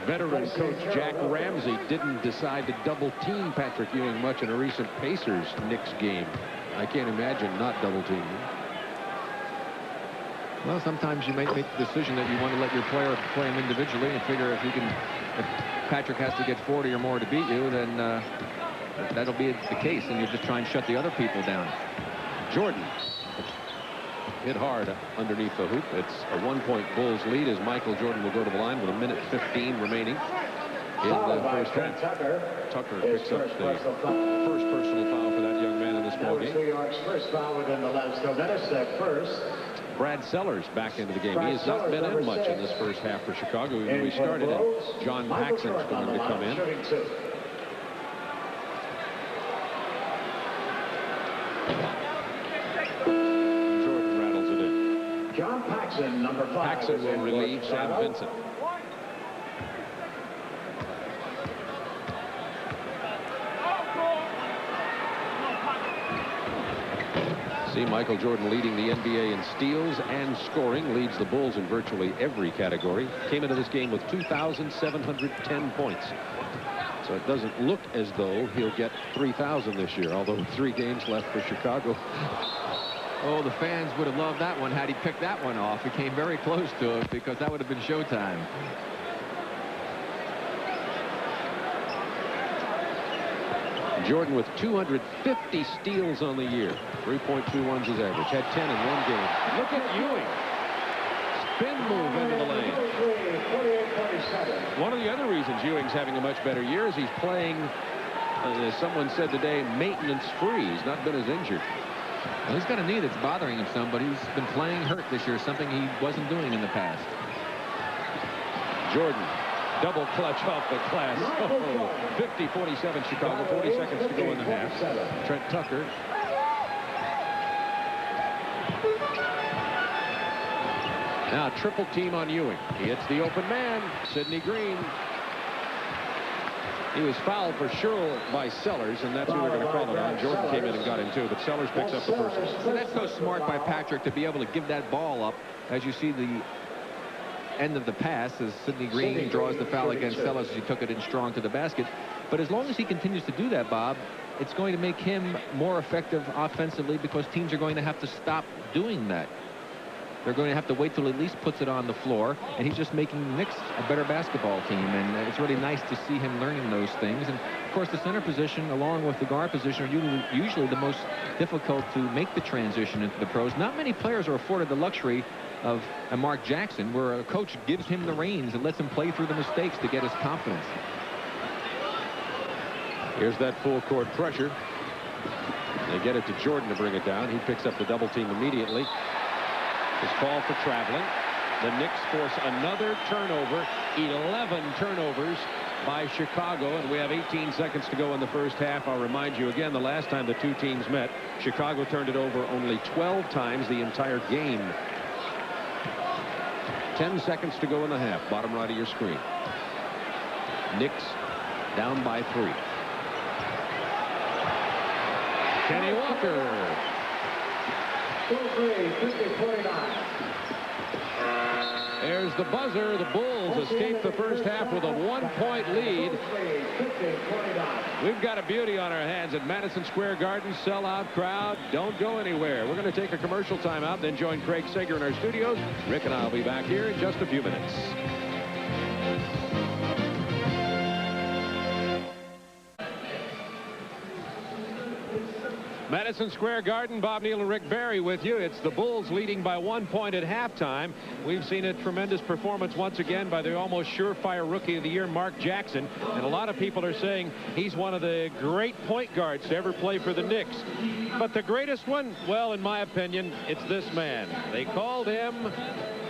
veteran coach Jack Ramsey didn't decide to double team Patrick Ewing much in a recent Pacers Knicks game. I can't imagine not double teaming. Well, sometimes you may make the decision that you want to let your player play him individually and figure if Patrick has to get 40 or more to beat you, then that'll be the case, and you just try and shut the other people down. Jordan hit hard underneath the hoop. It's a 1-point Bulls lead as Michael Jordan will go to the line with 1:15 remaining in the first half. Tucker picks up the first personal foul for that young man in this ball game. New York's first foul within the last 2 minutes. That first. Brad Sellers back into the game. He has not been in much in this first half for Chicago, even though he started it. John Paxson's going to come in. Jordan rattles it in. John Paxson, number 5. Paxson will relieve Sam Vincent. See Michael Jordan leading the NBA in steals and scoring, leads the Bulls in virtually every category. Came into this game with 2,710 points. So it doesn't look as though he'll get 3,000 this year, although with 3 games left for Chicago. Oh, the fans would have loved that one had he picked that one off. He came very close to it because that would have been showtime. Jordan with 250 steals on the year. 3.21's his average. Had 10 in one game. Look at Ewing. Spin move into the lane. One of the other reasons Ewing's having a much better year is he's playing, as someone said today, maintenance free. He's not been as injured. Well, he's got a knee that's bothering him some, but he's been playing hurt this year, something he wasn't doing in the past. Jordan. Double clutch off the glass. 50-47 Chicago. 40 seconds to go in the half. Trent Tucker. Now triple team on Ewing. He hits the open man. Sidney Green. He was fouled for sure by Sellers, and that's who they're going to call it on. Jordan came in and got him too, but Sellers picks up the personal. Well, that's so smart by Patrick to be able to give that ball up as you see the end of the pass as Sidney Green draws the foul against Sellers as he took it in strong to the basket. But as long as he continues to do that, Bob, it's going to make him more effective offensively because teams are going to have to stop doing that. They're going to have to wait till he at least puts it on the floor, and he's just making the Knicks a better basketball team, and it's really nice to see him learning those things. And of course the center position along with the guard position are usually the most difficult to make the transition into the pros. Not many players are afforded the luxury of a Mark Jackson, where a coach gives him the reins and lets him play through the mistakes to get his confidence. Here's that full court pressure. They get it to Jordan to bring it down. He picks up the double team immediately. His call for traveling. The Knicks force another turnover. 11 turnovers by Chicago, and we have 18 seconds to go in the first half. I'll remind you again, the last time the two teams met, Chicago turned it over only 12 times the entire game. 10 seconds to go in the half. Bottom right of your screen. Knicks down by 3. Kenny Walker. 50-49. There's the buzzer. The Bulls escape the first half with a 1-point lead. We've got a beauty on our hands at Madison Square Garden. Sellout crowd. Don't go anywhere. We're going to take a commercial timeout, then join Craig Sager in our studios. Rick and I will be back here in just a few minutes. Madison Square Garden, Bob Neal and Rick Barry with you. It's the Bulls leading by 1 point at halftime. We've seen a tremendous performance once again by the almost surefire Rookie of the Year, Mark Jackson. And a lot of people are saying he's one of the great point guards to ever play for the Knicks. But the greatest one, well, in my opinion, it's this man. They called him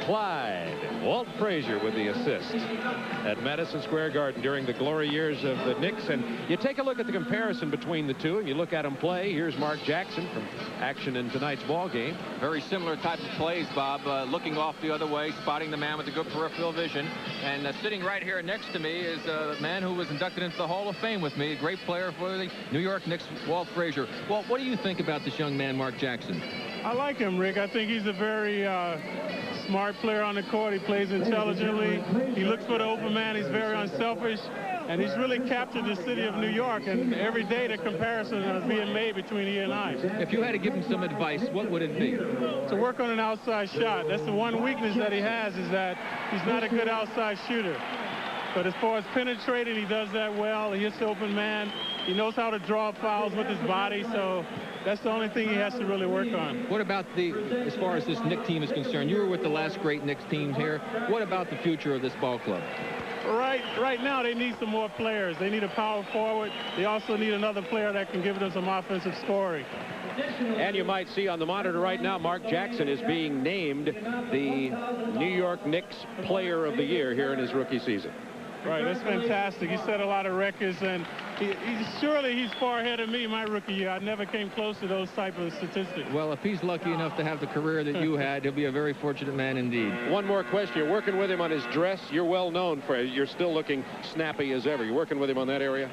Clyde. Walt Frazier with the assist at Madison Square Garden during the glory years of the Knicks. And you take a look at the comparison between the two, and you look at them play. Here's Mark Jackson from action in tonight's ball game. Very similar type of plays, Bob. Looking off the other way, spotting the man with the good peripheral vision. And sitting right here next to me is a man who was inducted into the Hall of Fame with me. A great player for the New York Knicks, Walt Frazier. Walt, what do you think about this young man, Mark Jackson? I like him, Rick. I think he's a very smart player on the court. He plays intelligently. He looks for the open man. He's very unselfish. And he's really captured the city of New York. And every day the comparison is being made between he and I. If you had to give him some advice, what would it be? To work on an outside shot. That's the one weakness that he has, is that he's not a good outside shooter. But as far as penetrating, he does that well. He hits the open man. He knows how to draw fouls with his body. So that's the only thing he has to really work on. What about as far as this Knicks team is concerned? You were with the last great Knicks team here. What about the future of this ball club? Right now, they need some more players. They need a power forward. They also need another player that can give them some offensive scoring. And you might see on the monitor right now, Mark Jackson is being named the New York Knicks Player of the Year here in his rookie season. Right, that's fantastic. He set a lot of records, and surely he's far ahead of me my rookie year. I never came close to those type of statistics. Well, if he's lucky enough to have the career that you had, he'll be a very fortunate man indeed. One more question. You're working with him on his dress. You're well known for it. You're still looking snappy as ever. You're working with him on that area?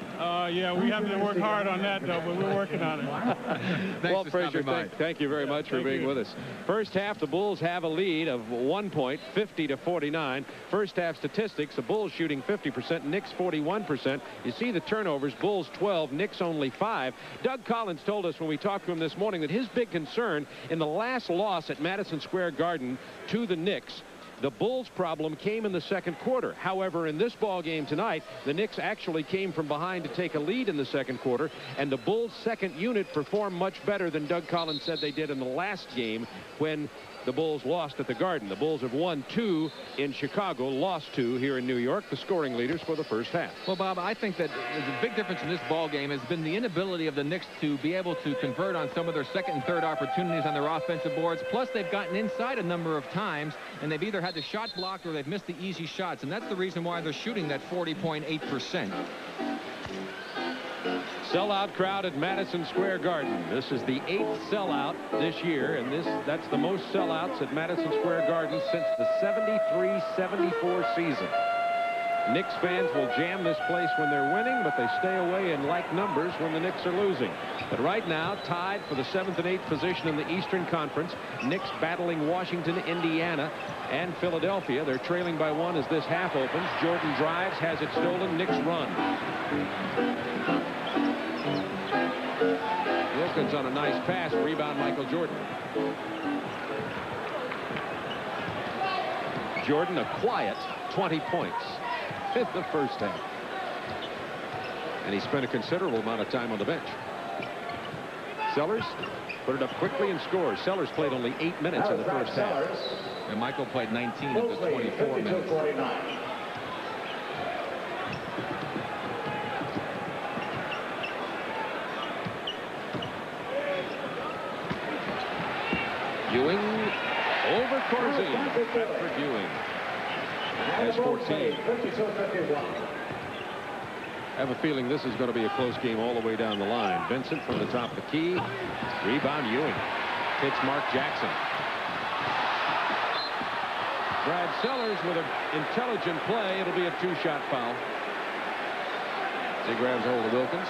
Yeah, we have to work hard on that, though, but we're working on it. Well, Frazier, thank you very much for being with us. First half, the Bulls have a lead of 1 point, 50-49. First half statistics, the Bulls shooting 50%, Knicks 41%. You see the turnovers, Bulls 12, Knicks only 5. Doug Collins told us when we talked to him this morning that his big concern in the last loss at Madison Square Garden to the Knicks, the Bulls' problem came in the second quarter. However, in this ball game tonight, the Knicks actually came from behind to take a lead in the second quarter, and the Bulls' second unit performed much better than Doug Collins said they did in the last game when the Bulls lost at the Garden. The Bulls have won 2 in Chicago, lost 2 here in New York, the scoring leaders for the first half. Well, Bob, I think that the big difference in this ball game has been the inability of the Knicks to be able to convert on some of their second and third opportunities on their offensive boards. Plus, they've gotten inside a number of times, and they've either had the shot blocked or they've missed the easy shots, and that's the reason why they're shooting that 40.8%. Sellout crowd at Madison Square Garden. This is the 8th sellout this year, and that's the most sellouts at Madison Square Garden since the 73-74 season. Knicks fans will jam this place when they're winning, but they stay away in like numbers when the Knicks are losing. But right now, tied for the 7th and 8th position in the Eastern Conference, Knicks battling Washington, Indiana, and Philadelphia. They're trailing by 1 as this half opens. Jordan drives, has it stolen, Knicks run. Wilkins on a nice pass, rebound Michael Jordan. Jordan a quiet 20 points in the first half. And he spent a considerable amount of time on the bench. Sellers put it up quickly and scores. Sellers played only 8 minutes in the first half. And Michael played 19 of the 24 minutes. Ewing over Corzine. Bedford Ewing has 14. I have a feeling this is going to be a close game all the way down the line. Vincent from the top of the key. Rebound Ewing. Hits Mark Jackson. Brad Sellers with an intelligent play. It'll be a 2-shot foul. He grabs hold of Wilkins.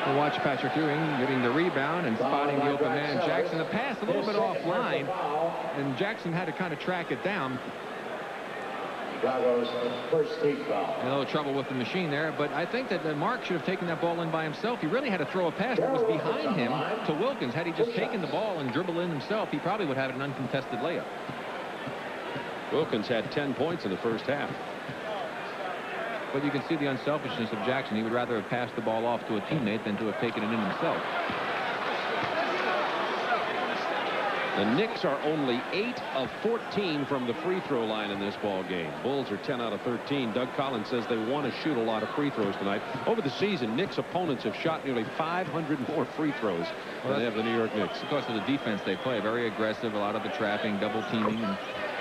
We'll watch Patrick Ewing getting the rebound and spotting the open man Jackson. The pass a little bit offline, and Jackson had to kind of track it down. First team foul. A little trouble with the machine there, but I think that Mark should have taken that ball in by himself. He really had to throw a pass that was behind him to Wilkins. Had he just taken the ball and dribbled in himself, he probably would have an uncontested layup. Wilkins had 10 points in the first half. But you can see the unselfishness of Jackson. He would rather have passed the ball off to a teammate than to have taken it in himself. The Knicks are only 8 of 14 from the free throw line in this ball game. Bulls are 10 out of 13. Doug Collins says they want to shoot a lot of free throws tonight. Over the season, Knicks opponents have shot nearly 500 more free throws than they have the New York Knicks. Because of the defense they play. Very aggressive, a lot of the trapping, double teaming. And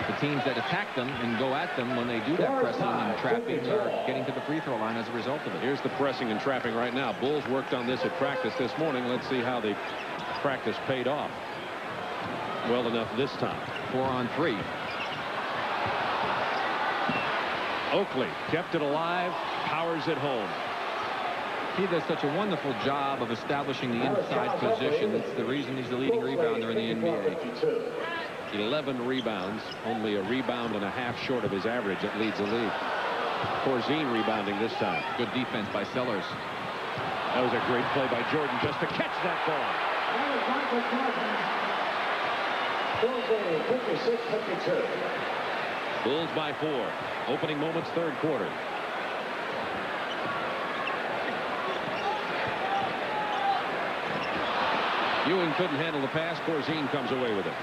the teams that attack them and go at them when they do that pressing and trapping are getting to the free throw line as a result of it. Here's the pressing and trapping right now. Bulls worked on this at practice this morning. Let's see how the practice paid off. Well enough this time. 4 on 3. Oakley kept it alive, powers it home. He does such a wonderful job of establishing the inside position. That's the reason he's the leading rebounder in the NBA. 11 rebounds, only a rebound and a half short of his average that leads the league. Corzine rebounding this time. Good defense by Sellers. That was a great play by Jordan just to catch that ball. 56-52. Bulls by 4. Opening moments, third quarter. Ewing couldn't handle the pass. Corzine comes away with it.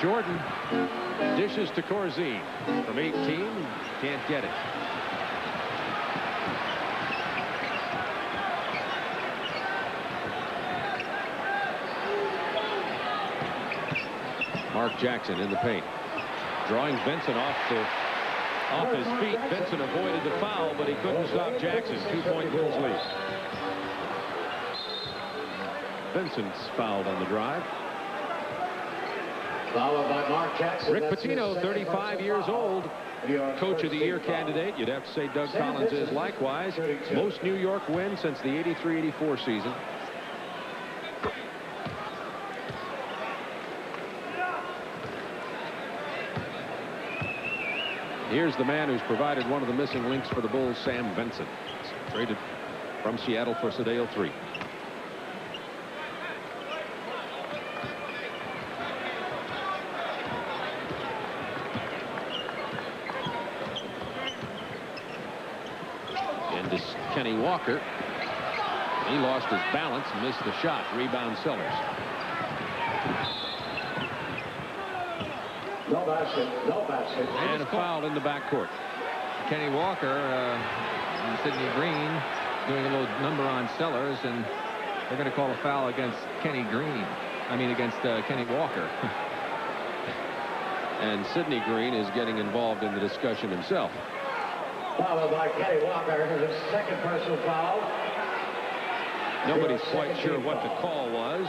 Jordan dishes to Corzine from 18. Can't get it. Mark Jackson in the paint, drawing Benson off his feet. Benson avoided the foul, but he couldn't stop Jackson. 2-point Bulls lead. Benson's fouled on the drive. Followed by Mark Jackson. Rick Pitino, 35 years old, Coach of the Year candidate. You'd have to say Doug Collins is likewise. Most New York wins since the 83-84 season. Here's the man who's provided one of the missing links for the Bulls, Sam Benson. Traded from Seattle for Sedale 3. And this Kenny Walker. He lost his balance, missed the shot. Rebound Sellers. No basket. No basket. And a foul in the backcourt. Kenny Walker and Sidney Green doing a little number on Sellers, and they're going to call a foul against Kenny Green. I mean against Kenny Walker. And Sidney Green is getting involved in the discussion himself. Followed by Kenny Walker, his second personal foul. Nobody's quite sure what the call was.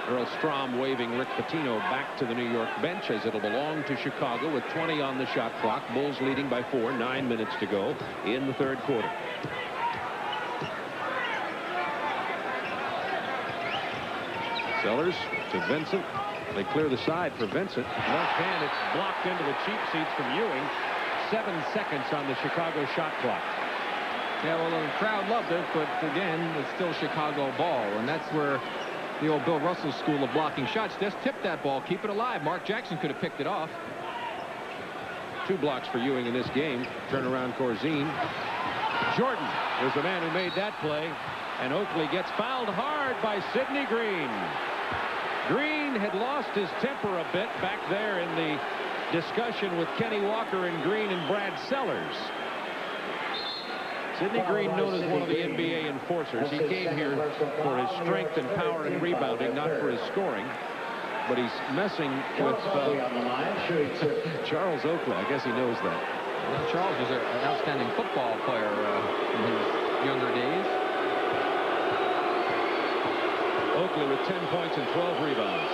Earl Strom waving Rick Pitino back to the New York bench as it'll belong to Chicago with 20 on the shot clock. Bulls leading by 4, 9 minutes to go in the third quarter. Sellers to Vincent. They clear the side for Vincent. Left hand, it's blocked into the cheap seats from Ewing. 7 seconds on the Chicago shot clock. Yeah, well, the crowd loved it, but again, it's still Chicago ball, and that's where the old Bill Russell school of blocking shots. Just tip that ball, keep it alive. Mark Jackson could have picked it off. 2 blocks for Ewing in this game. Turnaround Corzine. Jordan was the man who made that play, and Oakley gets fouled hard by Sidney Green. Green had lost his temper a bit back there in the discussion with Kenny Walker and Green and Brad Sellers. Sidney Green, known as one of the NBA enforcers. He came here for his strength and power and rebounding, not for his scoring. But he's messing with Charles Oakley. I guess he knows that. Well, Charles was an outstanding football player in his younger days. Oakley with 10 points and 12 rebounds.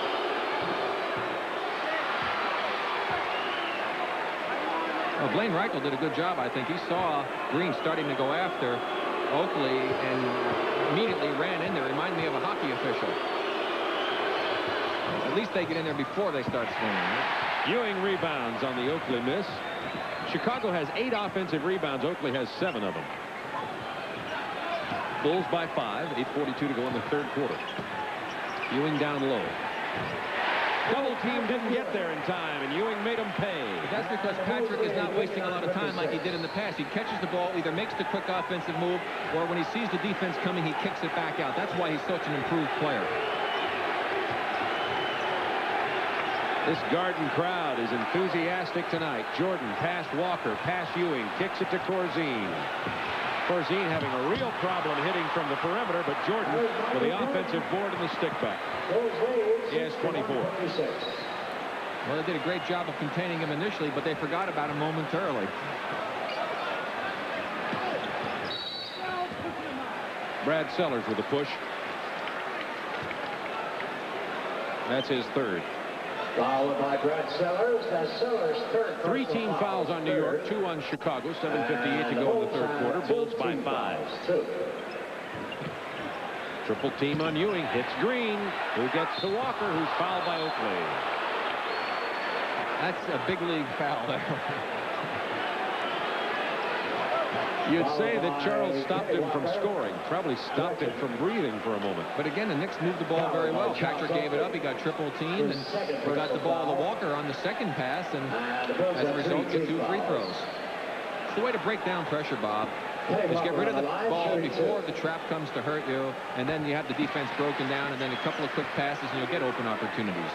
Well, Blaine Reichel did a good job, I think. He saw Green starting to go after Oakley and immediately ran in there. Reminded me of a hockey official. At least they get in there before they start swinging. Right? Ewing rebounds on the Oakley miss. Chicago has 8 offensive rebounds. Oakley has 7 of them. Bulls by 5. 8:42 to go in the third quarter. Ewing down low. Double team didn't get there in time, and Ewing made him pay. But that's because Patrick is not wasting a lot of time like he did in the past. He catches the ball, either makes the quick offensive move, or when he sees the defense coming, he kicks it back out. That's why he's such an improved player. This Garden crowd is enthusiastic tonight. Jordan past Walker, past Ewing, kicks it to Corzine. Corzine having a real problem hitting from the perimeter, but Jordan with the offensive board and the stick back. He has 24. Well, they did a great job of containing him initially, but they forgot about him momentarily. Brad Sellers with a push. That's his third. Followed by Brad Sellers. That's Sellers' third. 3 team fouls on New York, 2 on Chicago. 7:58 to go in the third quarter. Bulls by 5. Triple team on Ewing. Hits Green, who gets to Walker, who's fouled by Oakley. That's a big league foul there. You'd say that Charles stopped him from scoring. Probably stopped him from breathing for a moment. But again, the Knicks moved the ball very well. Patrick gave it up. He got triple teamed, and he got the ball to Walker on the second pass, and as a result, get 2 free throws. It's the way to break down pressure, Bob. Just get rid of the ball before the trap comes to hurt you, and then you have the defense broken down, and then a couple of quick passes, and you'll get open opportunities.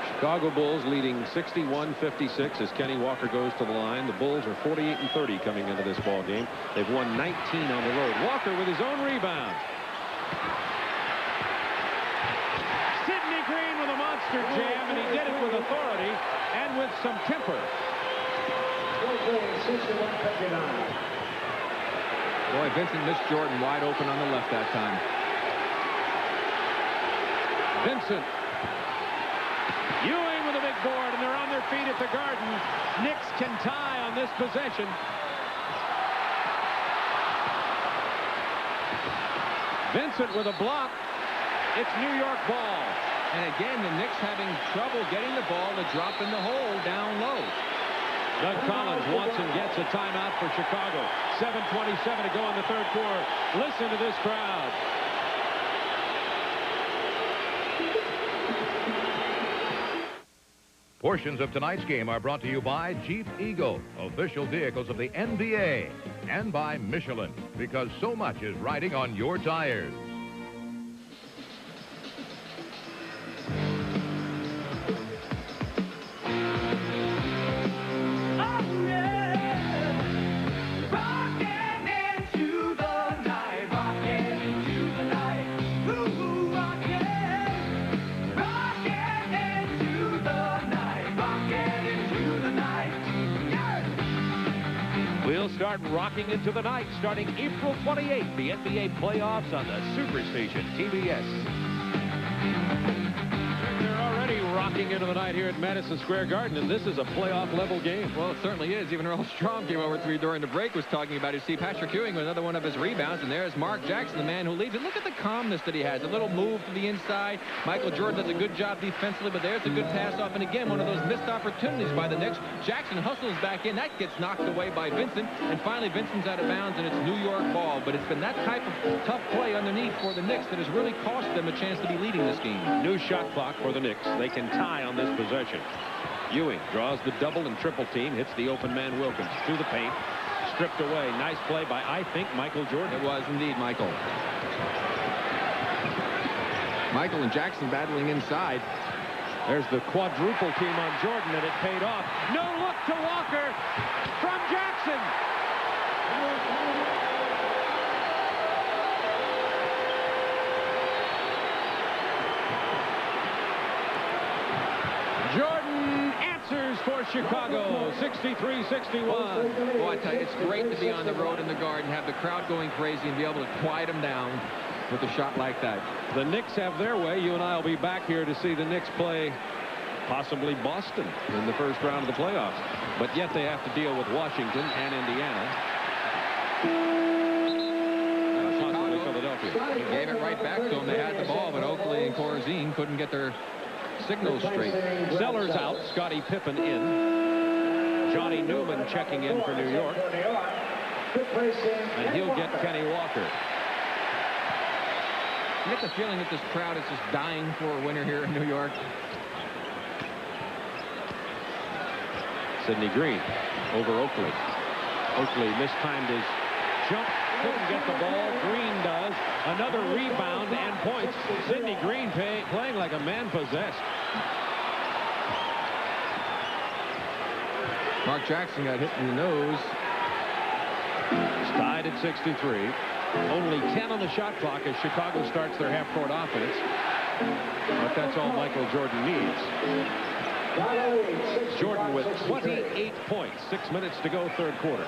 Chicago Bulls leading 61-56 as Kenny Walker goes to the line. The Bulls are 48-30 coming into this ball game. They've won 19 on the road. Walker with his own rebound. Sidney Green with a monster jam, and he did it with authority and with some temper. Boy, Vincent missed Jordan wide open on the left that time. Vincent. Ewing with a big board, and they're on their feet at the Garden. Knicks can tie on this possession. Vincent with a block. It's New York ball. And again, the Knicks having trouble getting the ball to drop in the hole down low. Doug Collins wants and gets a timeout for Chicago. 7:27 to go in the third quarter. Listen to this crowd. Portions of tonight's game are brought to you by Jeep Eagle, official vehicles of the NBA, and by Michelin, because so much is riding on your tires. Start rocking into the night starting April 28th. The NBA playoffs on the Superstation TBS. They're already rocking into the night here at Madison Square Garden, and this is a playoff level game. Well, it certainly is. Even Earl Strom came over to me during the break, was talking about it. See, Patrick Ewing with another one of his rebounds, and there's Mark Jackson, the man who leads. And look at the calmness that he has. A little move to the inside. Michael Jordan does a good job defensively, but there's a good pass off. And again, one of those missed opportunities by the Knicks. Jackson hustles back in. That gets knocked away by Vincent. And finally, Vincent's out of bounds, and it's New York ball. But it's been that type of tough play underneath for the Knicks that has really cost them a chance to be leading this game. New shot clock for the Knicks. They can tie on this possession. Ewing draws the double and triple team, hits the open man Wilkins to the paint, stripped away. Nice play by, I think, Michael Jordan. It was indeed Michael. Michael and Jackson battling inside. There's the quadruple team on Jordan, and it paid off. No look to Walker from Jackson. Jordan answers for Chicago, 63-61. Boy, I tell you, it's great to be on the road in the Garden, have the crowd going crazy, and be able to quiet them down with a shot like that. The Knicks have their way. You and I will be back here to see the Knicks play possibly Boston in the first round of the playoffs. But yet they have to deal with Washington and Indiana. Possibly Philadelphia. He gave it right back to them. They had the ball, but Oakley and Corzine couldn't get their signals straight. Sellers out, Scottie Pippen in. Johnny Newman checking in for New York. And he'll get Kenny Walker. You get the feeling that this crowd is just dying for a winner here in New York. Sidney Green over Oakley. Oakley mistimed his jump. Couldn't get the ball. Green does. Another rebound and points. Sidney Green playing like a man possessed. Mark Jackson got hit in the nose. It's tied at 63. Only 10 on the shot clock as Chicago starts their half-court offense. But that's all Michael Jordan needs. Jordan with 28 points. 6 minutes to go, third quarter.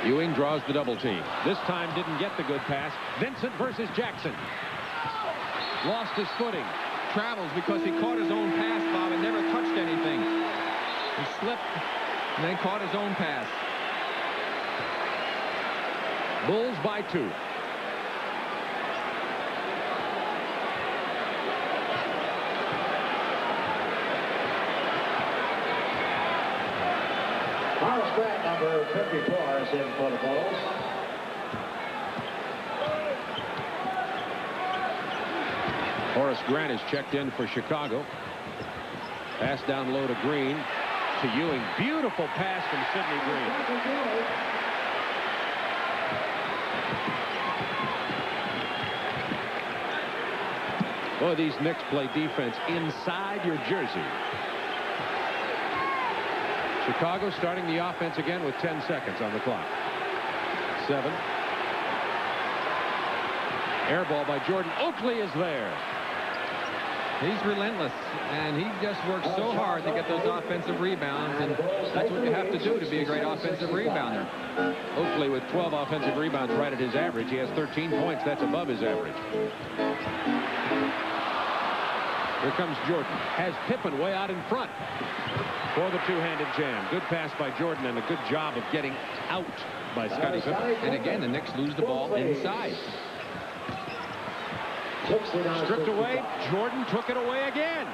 Ewing draws the double team. This time didn't get the good pass. Vincent versus Jackson. Lost his footing. Travels because he caught his own pass, Bob, and never touched anything. He slipped And then caught his own pass. Bulls by 2. Horace Grant, number 54, is in for the Bulls. Horace Grant is checked in for Chicago. Pass down low to Green. To Ewing. Beautiful pass from Sidney Green. Boy, these Knicks play defense inside your jersey. Chicago starting the offense again with 10 seconds on the clock. 7. Air ball by Jordan. Oakley is there. He's relentless, and he just works so hard to get those offensive rebounds, and that's what you have to do to be a great offensive rebounder. Oakley with 12 offensive rebounds right at his average. He has 13 points. That's above his average. Here comes Jordan. Has Pippen way out in front for the two-handed jam. Good pass by Jordan and a good job of getting out by Scottie Pippen. And again, the Knicks lose the ball inside. Stripped away. Jordan took it away again.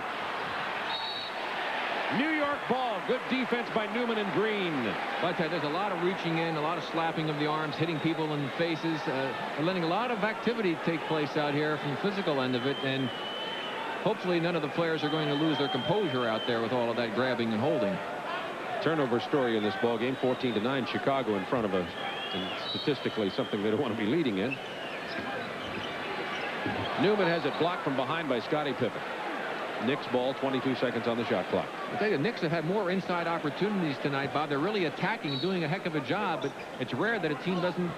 New York ball. Good defense by Newman and Green. But there's a lot of reaching in, a lot of slapping of the arms, hitting people in the faces, letting a lot of activity take place out here from the physical end of it. And hopefully none of the players are going to lose their composure out there with all of that grabbing and holding. Turnover story in this ball game. 14-9. Chicago in front of us. And statistically something they don't want to be leading in. Newman has it blocked from behind by Scottie Pippen. Knicks ball, 22 seconds on the shot clock. I tell you, the Knicks have had more inside opportunities tonight, Bob. They're really attacking, doing a heck of a job, but it's rare that a team doesn't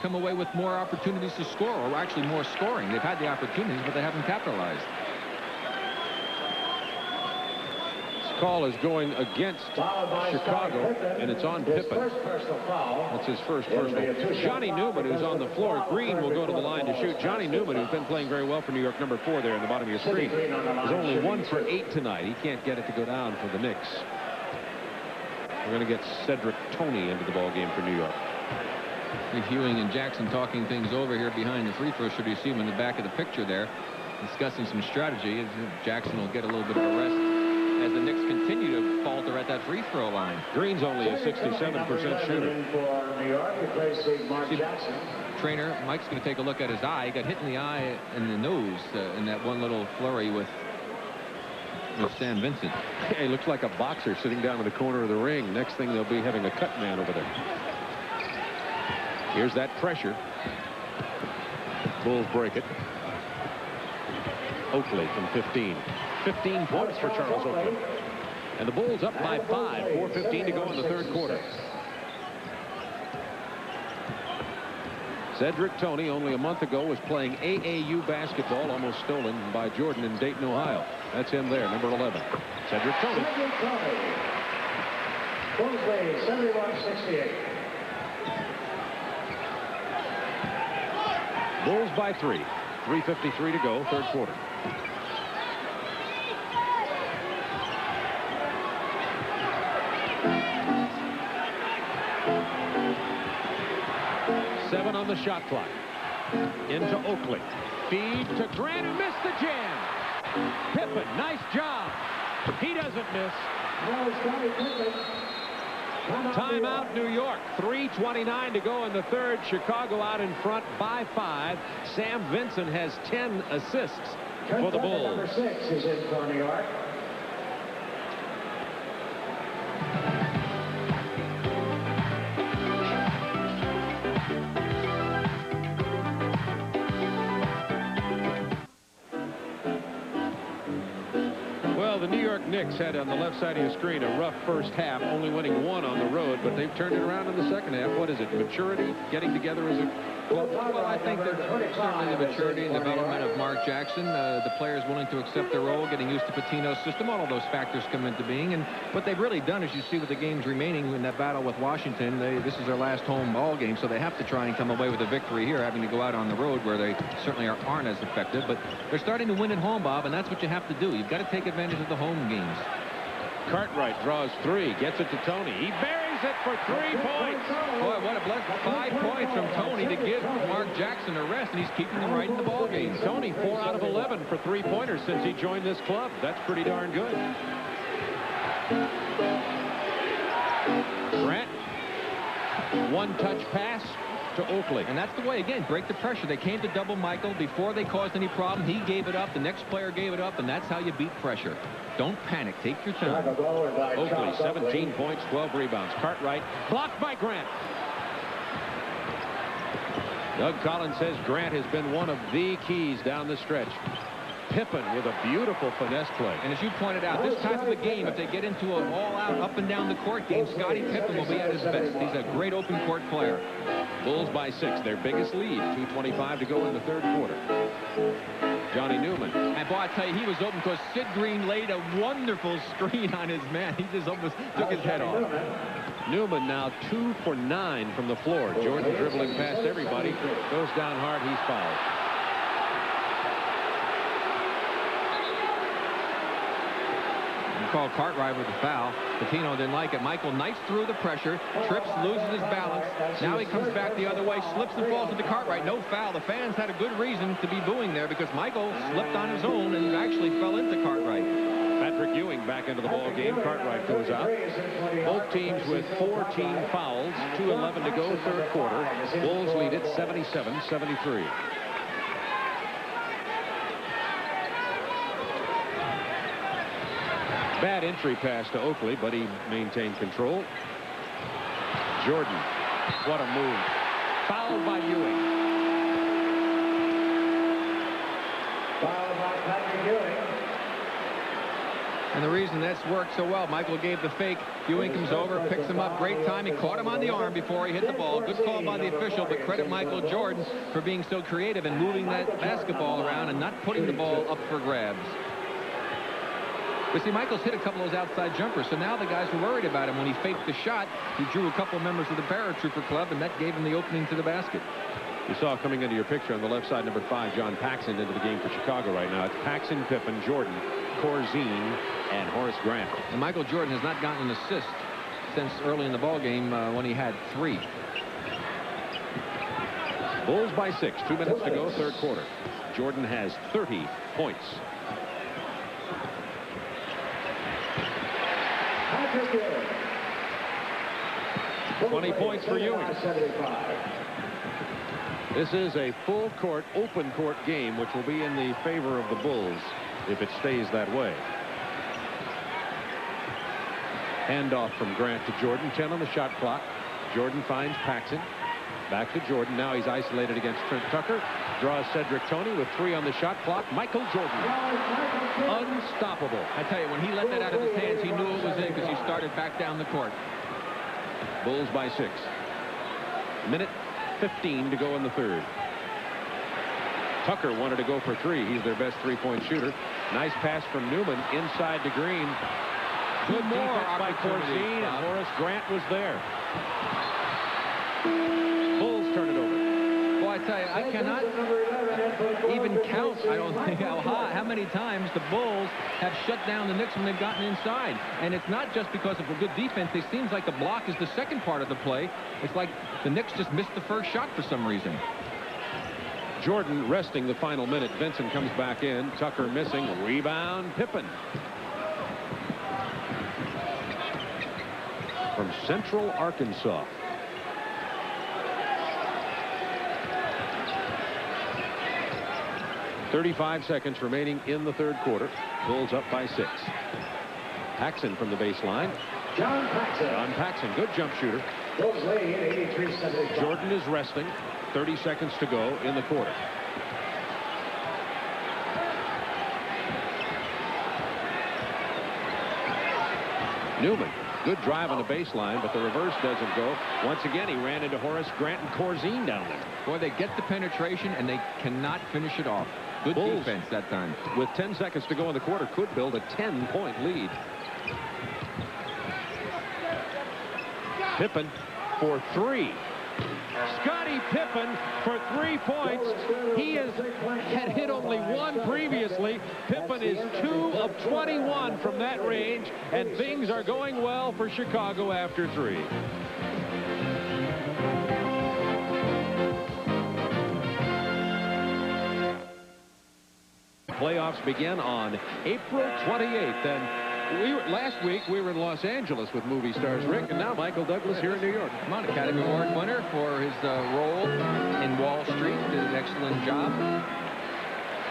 come away with more opportunities to score, or actually more scoring. They've had the opportunities, but they haven't capitalized. This call is going against Chicago, and it's on Pippen. That's his first personal. Johnny Newman, who's on the floor. Green will go to the line to shoot. Johnny Newman, who's been playing very well for New York, number 4 there in the bottom of your screen, is only 1 for 8 tonight. He can't get it to go down for the Knicks. We're going to get Cedric Toney into the ball game for New York. Ewing and Jackson talking things over here behind the free throw. Should you see him in the back of the picture there, discussing some strategy. Jackson will get a little bit of a rest as the Knicks continue to falter at that free throw line. Green's only a 67% shooter. Trainer Mike's going to take a look at his eye. He got hit in the eye and the nose in that one little flurry with Sam Vincent. Yeah, he looks like a boxer sitting down in the corner of the ring. Next thing they'll be having a cut man over there. Here's that pressure. Bulls break it. Oakley from 15. 15 points for Charles Oakley. And the Bulls up by 5. 4:15 to go in the third quarter. Cedric Toney, only a month ago, was playing AAU basketball, almost stolen by Jordan in Dayton, Ohio. That's him there, number 11. Cedric Toney. Bulls lead 71-68. Bulls by 3. 3:53 to go, third quarter. Seven on the shot clock. Into Oakley. Feed to Grant, who missed the jam. Pippen, nice job. He doesn't miss. Timeout, New York. 3:29 to go in the third. Chicago out in front by 5. Sam Vincent has 10 assists for the Bulls. Number 6 is in for New York. Well, the New York Knicks had on the left side of your screen a rough first half, only winning 1 on the road, but they've turned it around in the second half. What is it? Maturity? Getting together as a club? Well, I think that certainly the maturity and development of Mark Jackson, the players willing to accept their role, getting used to Pitino's system, all of those factors come into being. And what they've really done, as you see with the games remaining in that battle with Washington, this is their last home ball game, so they have to try and come away with a victory here, having to go out on the road where they certainly aren't as effective. But they're starting to win at home, Bob, and that's what you have to do. You've got to take advantage of the home games. Cartwright draws 3, gets it to Tony. He buries it for 3 points. Boy, what a blessing. 5 points from Tony to give Mark Jackson a rest, and he's keeping them right in the ball game. Tony, 4 out of 11 for 3-pointers since he joined this club. That's pretty darn good. Grant, 1-touch pass to Oakley. And that's the way, again, break the pressure. They came to double Michael. Before they caused any problem, he gave it up. The next player gave it up, and that's how you beat pressure. Don't panic. Take your time. Oakley, 17 points, 12 rebounds. Cartwright, blocked by Grant. Doug Collins says Grant has been one of the keys down the stretch. Pippen with a beautiful finesse play. And as you pointed out, this type of a game, if they get into an all-out, up-and-down-the-court game, Scottie Pippen will be at his best. He's a great open-court player. Bulls by 6, their biggest lead. 2:25 to go in the third quarter. Johnny Newman. And boy, I tell you, he was open because Sid Green laid a wonderful screen on his man. He just almost took his head off. Newman now 2 for 9 from the floor. Jordan dribbling past everybody. Goes down hard. He's fouled. Called Cartwright with the foul. Patino didn't like it. Michael Knight's through the pressure, trips, loses his balance. Now he comes back the other way, slips and falls into Cartwright. No foul. The fans had a good reason to be booing there because Michael slipped on his own and actually fell into Cartwright. Patrick Ewing back into the ball game. Cartwright goes out. Both teams with 4 team fouls. 2:11 to go, third quarter. Bulls lead it 77-73. Bad entry pass to Oakley, but he maintained control. Jordan, what a move. Fouled by Ewing. Fouled by Patrick Ewing. And the reason that's worked so well, Michael gave the fake. Ewing comes over, picks him up. Great time. He caught him on the arm before he hit the ball. Good call by the official, but credit Michael Jordan for being so creative and moving that basketball around and not putting the ball up for grabs. But see, Michael's hit a couple of those outside jumpers, so now the guys were worried about him. When he faked the shot, he drew a couple of members of the Paratrooper Club, and that gave him the opening to the basket. You saw coming into your picture on the left side, number 5, John Paxson, into the game for Chicago right now. It's Paxson, Pippen, Jordan, Corzine, and Horace Grant. And Michael Jordan has not gotten an assist since early in the ball game when he had 3. Bulls by 6, 2 minutes to go, third quarter. Jordan has 30 points. 20 points for Ewing. This is a full court, open court game, which will be in the favor of the Bulls if it stays that way. Handoff from Grant to Jordan. 10 on the shot clock. Jordan finds Paxson. Back to Jordan. Now he's isolated against Trent Tucker. Draws Cedric Toney with 3 on the shot clock. Michael Jordan. Unstoppable. I tell you, when he let that out of his hands, he knew it was in because he started back down the court. Bulls by 6. Minute 15 to go in the third. Tucker wanted to go for 3. He's their best 3-point shooter. Nice pass from Newman inside to Green. Good defense by Corzine, and Horace Grant was there. Bulls turn it over. Boy, I tell you, I cannot even count, I don't think, how many times the Bulls have shut down the Knicks when they've gotten inside. And it's not just because of a good defense. It seems like the block is the second part of the play. It's like the Knicks just missed the first shot for some reason. Jordan resting the final minute. Vincent comes back in. Tucker missing. Rebound. Pippen. From Central Arkansas. .35 seconds remaining in the third quarter. Bulls up by 6. Paxson from the baseline. John Paxson, good jump shooter. Bulls leading at 83-75. Jordan is resting. 30 seconds to go in the quarter. Newman, good drive on the baseline, but the reverse doesn't go. Once again, he ran into Horace Grant and Corzine down there. Boy, they get the penetration, and they cannot finish it off. Good Bulls, defense that time. With 10 seconds to go in the quarter, could build a 10-point lead. Pippen for 3. Scottie Pippen for 3 points. He had hit only 1 previously. Pippen is 2 of 21 from that range, and things are going well for Chicago after 3. Playoffs begin on April 28th, and last week we were in Los Angeles with movie stars Rick, and now Michael Douglas here in New York. Come on, Academy Award winner for his role in Wall Street. Did an excellent job.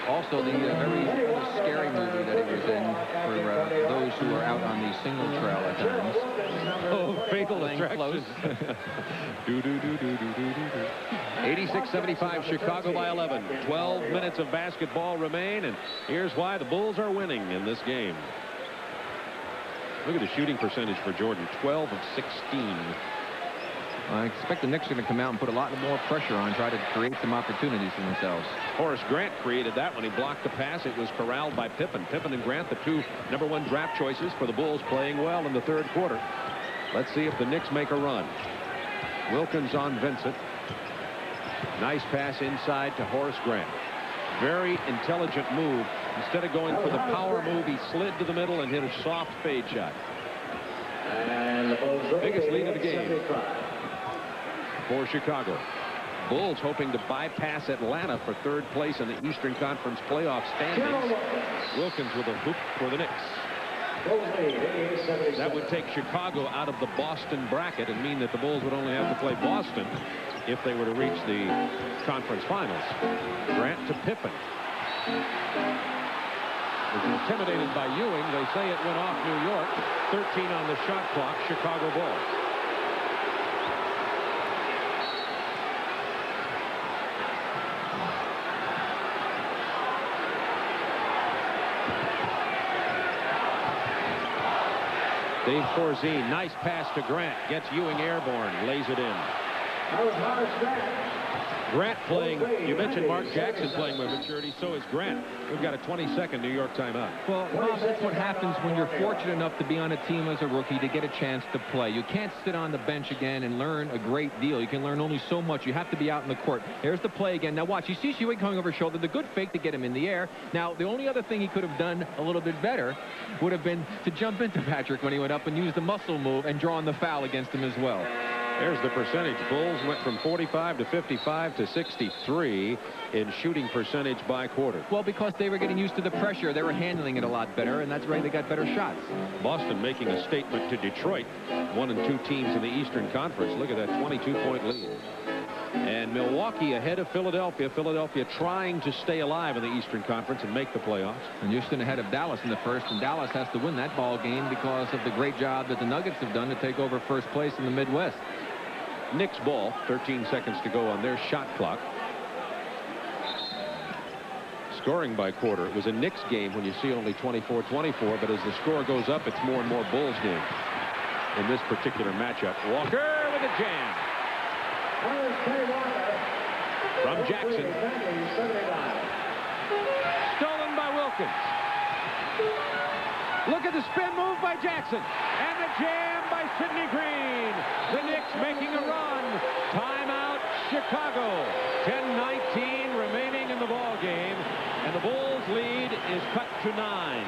Also, the very scary movie that he was in for those who are out on the single trail at times. Oh, Fatal Attraction. 86-75, Chicago by 11. 12 minutes of basketball remain, and here's why the Bulls are winning in this game. Look at the shooting percentage for Jordan, 12 of 16. I expect the Knicks are going to come out and put a lot more pressure on, try to create some opportunities for themselves. Horace Grant created that when he blocked the pass. It was corralled by Pippen. Pippen and Grant, the 2 #1 draft choices for the Bulls, playing well in the 3rd quarter. Let's see if the Knicks make a run. Wilkins on Vincent. Nice pass inside to Horace Grant. Very intelligent move. Instead of going for the power move, he slid to the middle and hit a soft fade shot. Biggest lead of the game for Chicago. Bulls hoping to bypass Atlanta for 3rd place in the Eastern Conference playoff standings. Wilkins with a hoop for the Knicks. That would take Chicago out of the Boston bracket and mean that the Bulls would only have to play Boston if they were to reach the conference finals. Grant to Pippen. Was intimidated by Ewing. They say it went off New York. 13 on the shot clock. Chicago Bulls. Dave Corzine, nice pass to Grant, gets Ewing airborne, lays it in. Grant playing, you mentioned Mark Jackson playing with maturity, so is Grant. We've got a 20-second New York timeout. Well, Bob, that's what happens when you're fortunate enough to be on a team as a rookie to get a chance to play. You can't sit on the bench again and learn a great deal. You can learn only so much. You have to be out in the court. Here's the play again. Now watch, you see Ewing coming over his shoulder. The good fake to get him in the air. Now, the only other thing he could have done a little bit better would have been to jump into Patrick when he went up and use the muscle move and draw on the foul against him as well. There's the percentage. Bulls went from 45 to 55 to 63 in shooting percentage by quarter. Well, because they were getting used to the pressure. They were handling it a lot better, and that's why they got better shots. Boston making a statement to Detroit. 1 and 2 teams in the Eastern Conference. Look at that 22-point lead. And Milwaukee ahead of Philadelphia. Philadelphia trying to stay alive in the Eastern Conference and make the playoffs. And Houston ahead of Dallas in the first, and Dallas has to win that ball game because of the great job that the Nuggets have done to take over first place in the Midwest. Knicks ball, 13 seconds to go on their shot clock. Scoring by quarter. It was a Knicks game when you see only 24-24, but as the score goes up, it's more and more Bulls game in this particular matchup. Walker with a jam. From Jackson. Stolen by Wilkins. Look at the spin move by Jackson. And the jam by Sidney Green. The Knicks making a run. Timeout, Chicago. 10:19 remaining in the ball game. And the Bulls lead is cut to 9.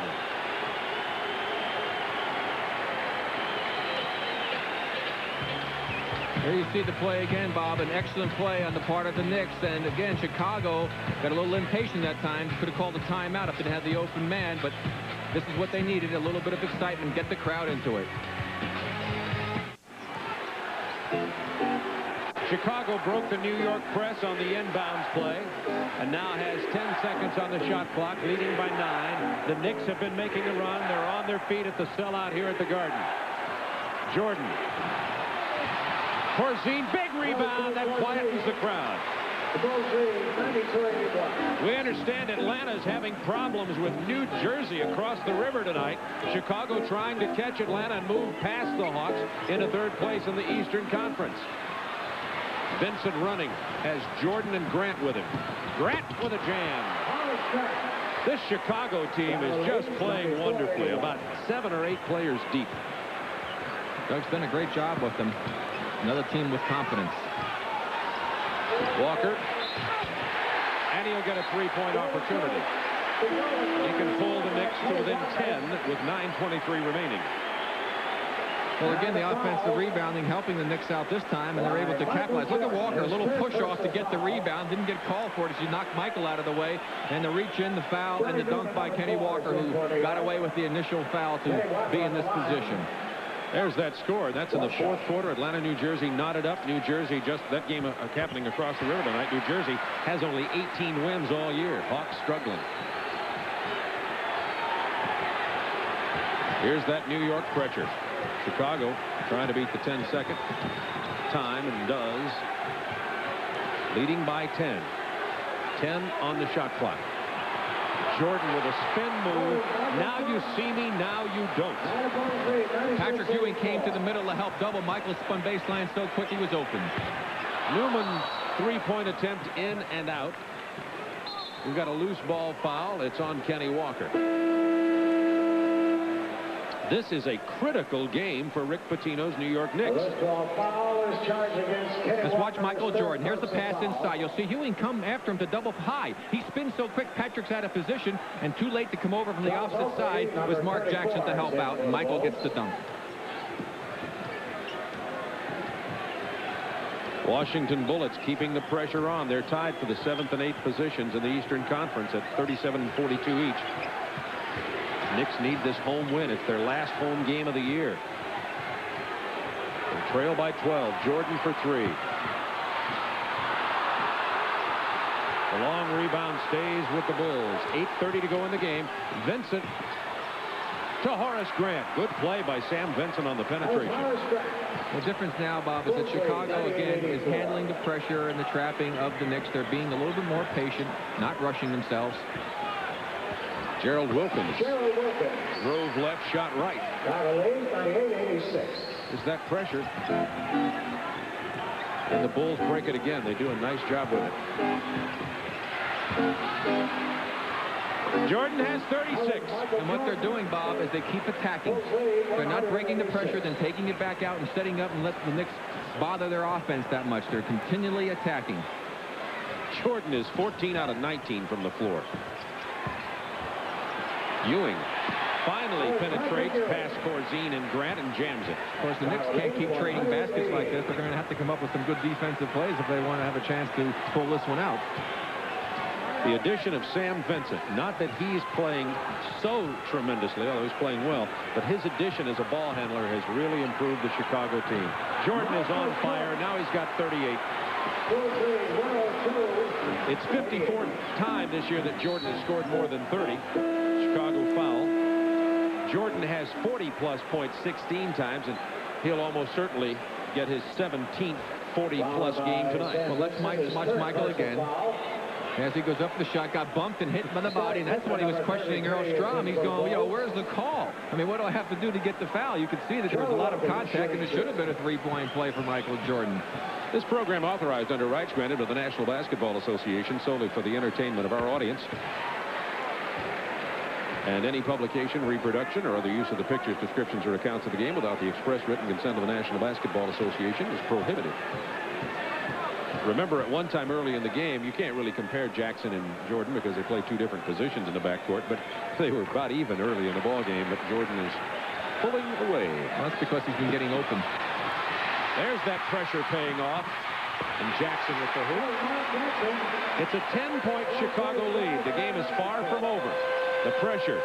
There you see the play again, Bob. An excellent play on the part of the Knicks. And again, Chicago got a little impatient that time. Could have called a timeout if it had the open man. But this is what they needed, a little bit of excitement, get the crowd into it. Chicago broke the New York press on the inbounds play and now has 10 seconds on the shot clock, leading by 9. The Knicks have been making a run. They're on their feet at the sellout here at the Garden. Jordan. Corzine, big rebound. That quietens the crowd. We understand Atlanta's having problems with New Jersey across the river tonight. Chicago trying to catch Atlanta and move past the Hawks into 3rd place in the Eastern Conference. Vincent running, has Jordan and Grant with him. Grant with a jam. This Chicago team is just playing wonderfully, about 7 or 8 players deep. Doug's done a great job with them. Another team with confidence. Walker. And he'll get a three-point opportunity. He can pull the Knicks to within 10 with 9:23 remaining. Well, again, the offensive rebounding helping the Knicks out this time, and they're able to capitalize. Look at Walker, a little push-off to get the rebound. Didn't get called for it as he knocked Michael out of the way. And the reach in, the foul, and the dunk by Kenny Walker, who got away with the initial foul to be in this position. There's that score. That's in the fourth quarter. Atlanta, New Jersey knotted up. New Jersey, just that game happening across the river tonight. New Jersey has only 18 wins all year. Hawks struggling. Here's that New York pressure. Chicago trying to beat the 10-second time, and does. Leading by 10. 10 on the shot clock. Jordan with a spin move. Now you see me, now you don't. Patrick Ewing came to the middle to help double. Michael spun baseline so quick he was open. Newman, three-point attempt in and out. We've got a loose ball foul. It's on Kenny Walker. This is a critical game for Rick Pitino's New York Knicks. Let's watch Michael Jordan. Here's the pass inside. You'll see Ewing come after him to double high. He spins so quick, Patrick's out of position, and too late to come over from the opposite side was Mark Jackson to help out, and Michael gets the dunk. Washington Bullets keeping the pressure on. They're tied for the 7th and 8th positions in the Eastern Conference at 37 and 42 each. Knicks need this home win. It's their last home game of the year. They trail by 12. Jordan for three. The long rebound stays with the Bulls. 8:30 to go in the game. Vincent to Horace Grant. Good play by Sam Vincent on the penetration. The difference now, Bob, is that Chicago, again, is handling the pressure and the trapping of the Knicks. They're being a little bit more patient, not rushing themselves. Gerald Wilkins drove left, shot right. Is that pressure? And the Bulls break it again. They do a nice job with it. Jordan has 36. And what they're doing, Bob, is they keep attacking. They're not breaking the pressure, then taking it back out and setting up and let the Knicks bother their offense that much. They're continually attacking. Jordan is 14 out of 19 from the floor. Ewing finally penetrates past Corzine and Grant and jams it. Of course, the Knicks can't keep trading baskets like this. They're going to have to come up with some good defensive plays if they want to have a chance to pull this one out. The addition of Sam Vincent, not that he's playing so tremendously, although he's playing well, but his addition as a ball handler has really improved the Chicago team. Jordan is on fire. Now he's got 38. It's 54th time this year that Jordan has scored more than 30. Chicago foul. Jordan has 40-plus points 16 times, and he'll almost certainly get his 17th 40-plus game tonight. Well, let's watch Michael again. As he goes up the shot, got bumped and hit by the body, and that's what he was questioning Earl Strom. He's going, where's the call? I mean, what do I have to do to get the foul? You could see that there was a lot of contact, and it should have been a three-point play for Michael Jordan. This program authorized under rights granted by the National Basketball Association solely for the entertainment of our audience. And any publication, reproduction, or other use of the pictures, descriptions, or accounts of the game without the express written consent of the National Basketball Association is prohibited. Remember, at one time early in the game, you can't really compare Jackson and Jordan because they play two different positions in the backcourt, but they were about even early in the ball game, but Jordan is pulling away. Well, that's because he's been getting open. There's that pressure paying off, and Jackson with the hoop. It's a 10-point Chicago lead. The game is far from over. The pressure.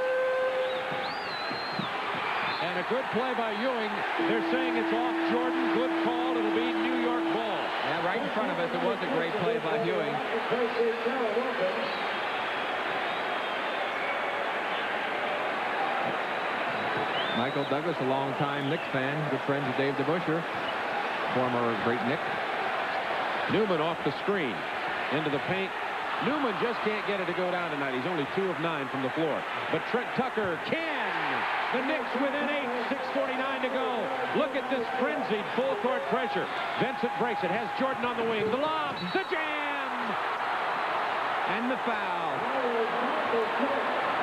And a good play by Ewing. They're saying it's off Jordan. Good call. It'll be New York ball. Yeah, right in front of us. It was a great play by Ewing. Michael Douglas, a longtime Knicks fan, good friend of Dave DeBuscher, former great Knick. Newman off the screen. Into the paint. Newman just can't get it to go down tonight. He's only 2 of 9 from the floor. But Trent Tucker can. The Knicks within 8. 6:49 to go. Look at this frenzied full-court pressure. Vincent breaks it. Has Jordan on the wing. The lob. The jam. And the foul.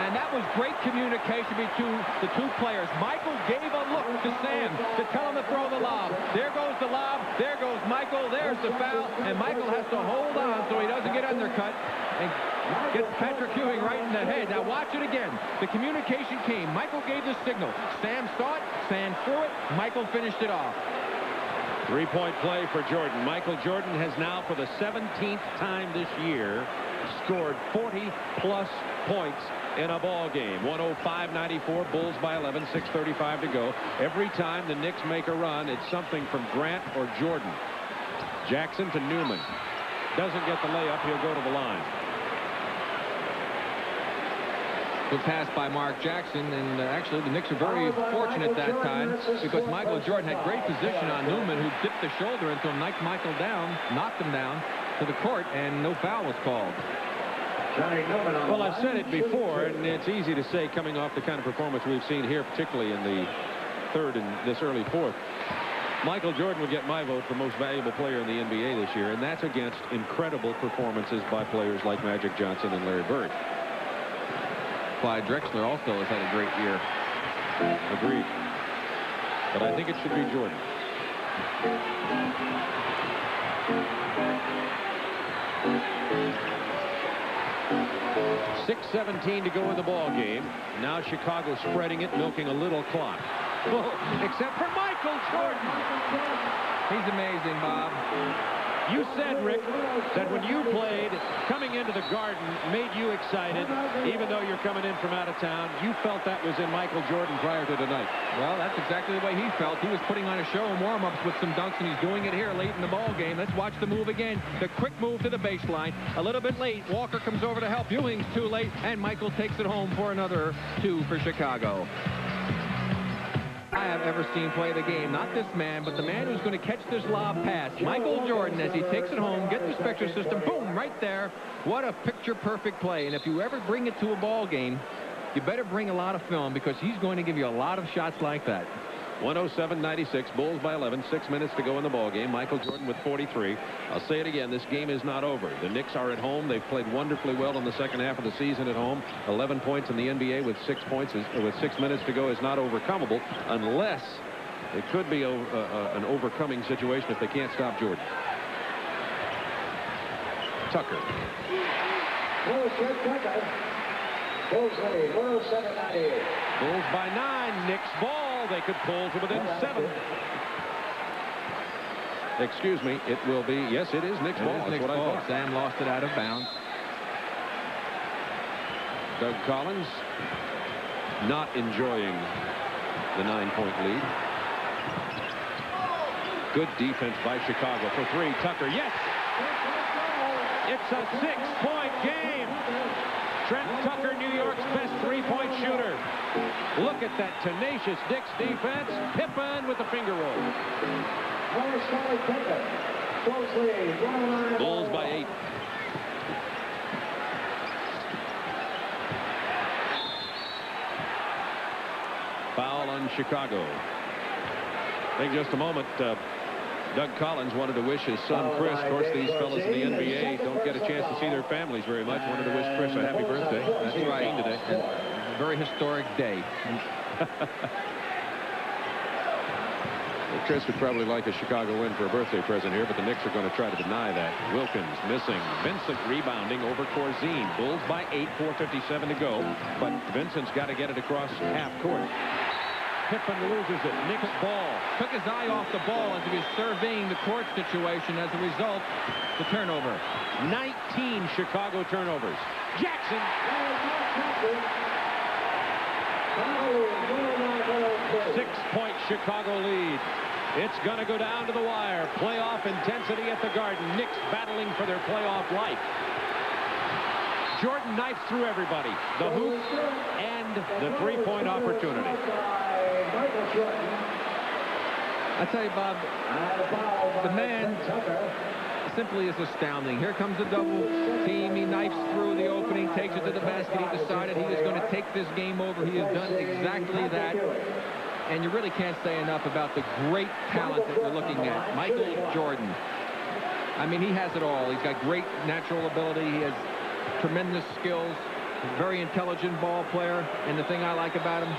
And that was great communication between the two players. Michael gave a look to Sam to tell him to throw the lob. There goes the lob. There goes Michael. There's the foul. And Michael has to hold on so he doesn't get undercut and gets Patrick Ewing right in the head. Now watch it again. The communication came. Michael gave the signal. Sam saw it. Sam threw it. Michael finished it off. Three-point play for Jordan. Michael Jordan has now, for the 17th time this year, scored 40-plus points in a ball game. 105-94, Bulls by 11, 6:35 to go. Every time the Knicks make a run, it's something from Grant or Jordan. Jackson to Newman. Doesn't get the layup. He'll go to the line. Good pass by Mark Jackson, and actually the Knicks are very fortunate that time because Michael Jordan had great position on Newman, who dipped the shoulder into him, knocked Michael down, knocked him down to the court, and no foul was called. Well, I've said it before, and it's easy to say coming off the kind of performance we've seen here, particularly in the third and this early fourth. Michael Jordan would get my vote for most valuable player in the NBA this year, and that's against incredible performances by players like Magic Johnson and Larry Bird. Clyde Drexler also has had a great year. Agreed. But I think it should be Jordan. 6:17 to go in the ball game. Now Chicago spreading it, milking a little clock. Except for Michael Jordan. He's amazing, Bob. You said, Rick, that when you played, coming into the Garden made you excited, even though you're coming in from out of town. You felt that was in Michael Jordan prior to tonight. Well, that's exactly the way he felt. He was putting on a show in warm-ups with some dunks, and he's doing it here late in the ball game. Let's watch the move again. The quick move to the baseline. A little bit late. Walker comes over to help. Ewing's too late, and Michael takes it home for another 2 for Chicago. I have ever seen play the game. Not this man, but the man who's going to catch this lob pass. Michael Jordan, as he takes it home, get the Spectre system, boom, right there. What a picture-perfect play. And if you ever bring it to a ball game, you better bring a lot of film because he's going to give you a lot of shots like that. 107-96, Bulls by 11, 6 minutes to go in the ball game. Michael Jordan with 43. I'll say it again, this game is not over. The Knicks are at home. They've played wonderfully well in the second half of the season at home. 11 points in the NBA with 6 points with 6 minutes to go is not overcomable unless it could be an overcoming situation if they can't stop Jordan. Tucker. Bulls lead, 107-98. Bulls by 9. Knicks ball. They could pull to within 7. Excuse me. It will be. Yes, it is Knicks ball. That's what I thought. Sam lost it out of bounds. Doug Collins not enjoying the 9-point lead. Good defense by Chicago for 3. Tucker. Yes. It's a 6-point game. Trent Tucker, New York's best 3-point shooter. Look at that tenacious Knicks defense. Pippen with the finger roll. Bulls by 8. Foul on Chicago. I think just a moment. Doug Collins wanted to wish his son Chris. Of course, these fellas in the NBA don't get a chance to see their families very much. Wanted to wish Chris a happy birthday. That's right. Today. A very historic day. Chris would probably like a Chicago win for a birthday present here, but the Knicks are going to try to deny that. Wilkins missing. Vincent rebounding over Corzine. Bulls by 8, 4:57 to go. But Vincent's got to get it across half court. Pippen loses it. Knicks ball. Took his eye off the ball as he was surveying the court situation. As a result, the turnover. 19 Chicago turnovers. Jackson. 6-point Chicago lead. It's going to go down to the wire. Playoff intensity at the Garden. Knicks battling for their playoff life. Jordan knifes through everybody. The hoop and the 3-point opportunity. I tell you, Bob, the man simply is astounding. Here comes the double team. He knifes through the opening, takes it to the basket. He decided he was going to take this game over. He has done exactly that. And you really can't say enough about the great talent that we're looking at. Michael Jordan. I mean, he has it all. He's got great natural ability. He has tremendous skills. very intelligent ball player. And the thing I like about him,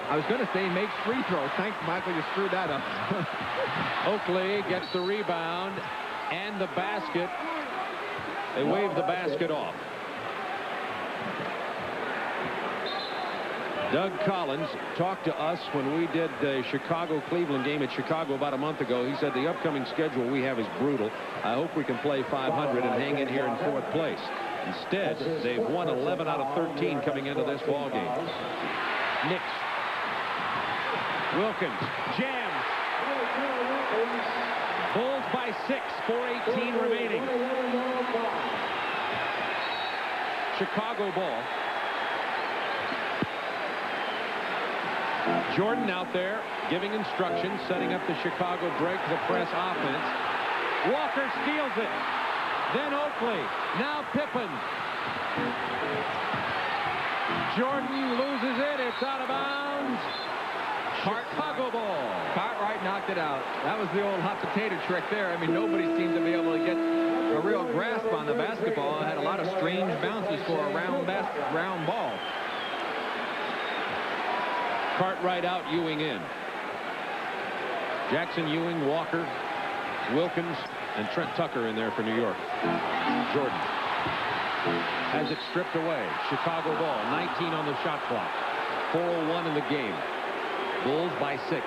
I was going to say he makes free throws. Thanks, Michael. You screwed that up. Oakley gets the rebound and the basket. They wave the basket off. Doug Collins talked to us when we did the Chicago-Cleveland game at Chicago about a month ago. He said the upcoming schedule we have is brutal. I hope we can play 500 and hang in here in 4th place. Instead, they've won 11 out of 13 coming into this ball game. Knicks. Wilkins jams. Bulls by 6, 4:18 remaining. Chicago ball. Jordan out there giving instructions, setting up the Chicago break, the press offense. Walker steals it. Then Oakley. Now Pippen. Jordan loses it. It's out of bounds. Chicago ball. Cartwright knocked it out. That was the old hot potato trick there. I mean, nobody seemed to be able to get a real grasp on the basketball. It had a lot of strange bounces for a round ball. Cartwright out, Ewing in. Jackson, Ewing, Walker, Wilkins, and Trent Tucker in there for New York. Jordan has it stripped away. Chicago ball, 19 on the shot clock. 4:01 in the game. Bulls by 6.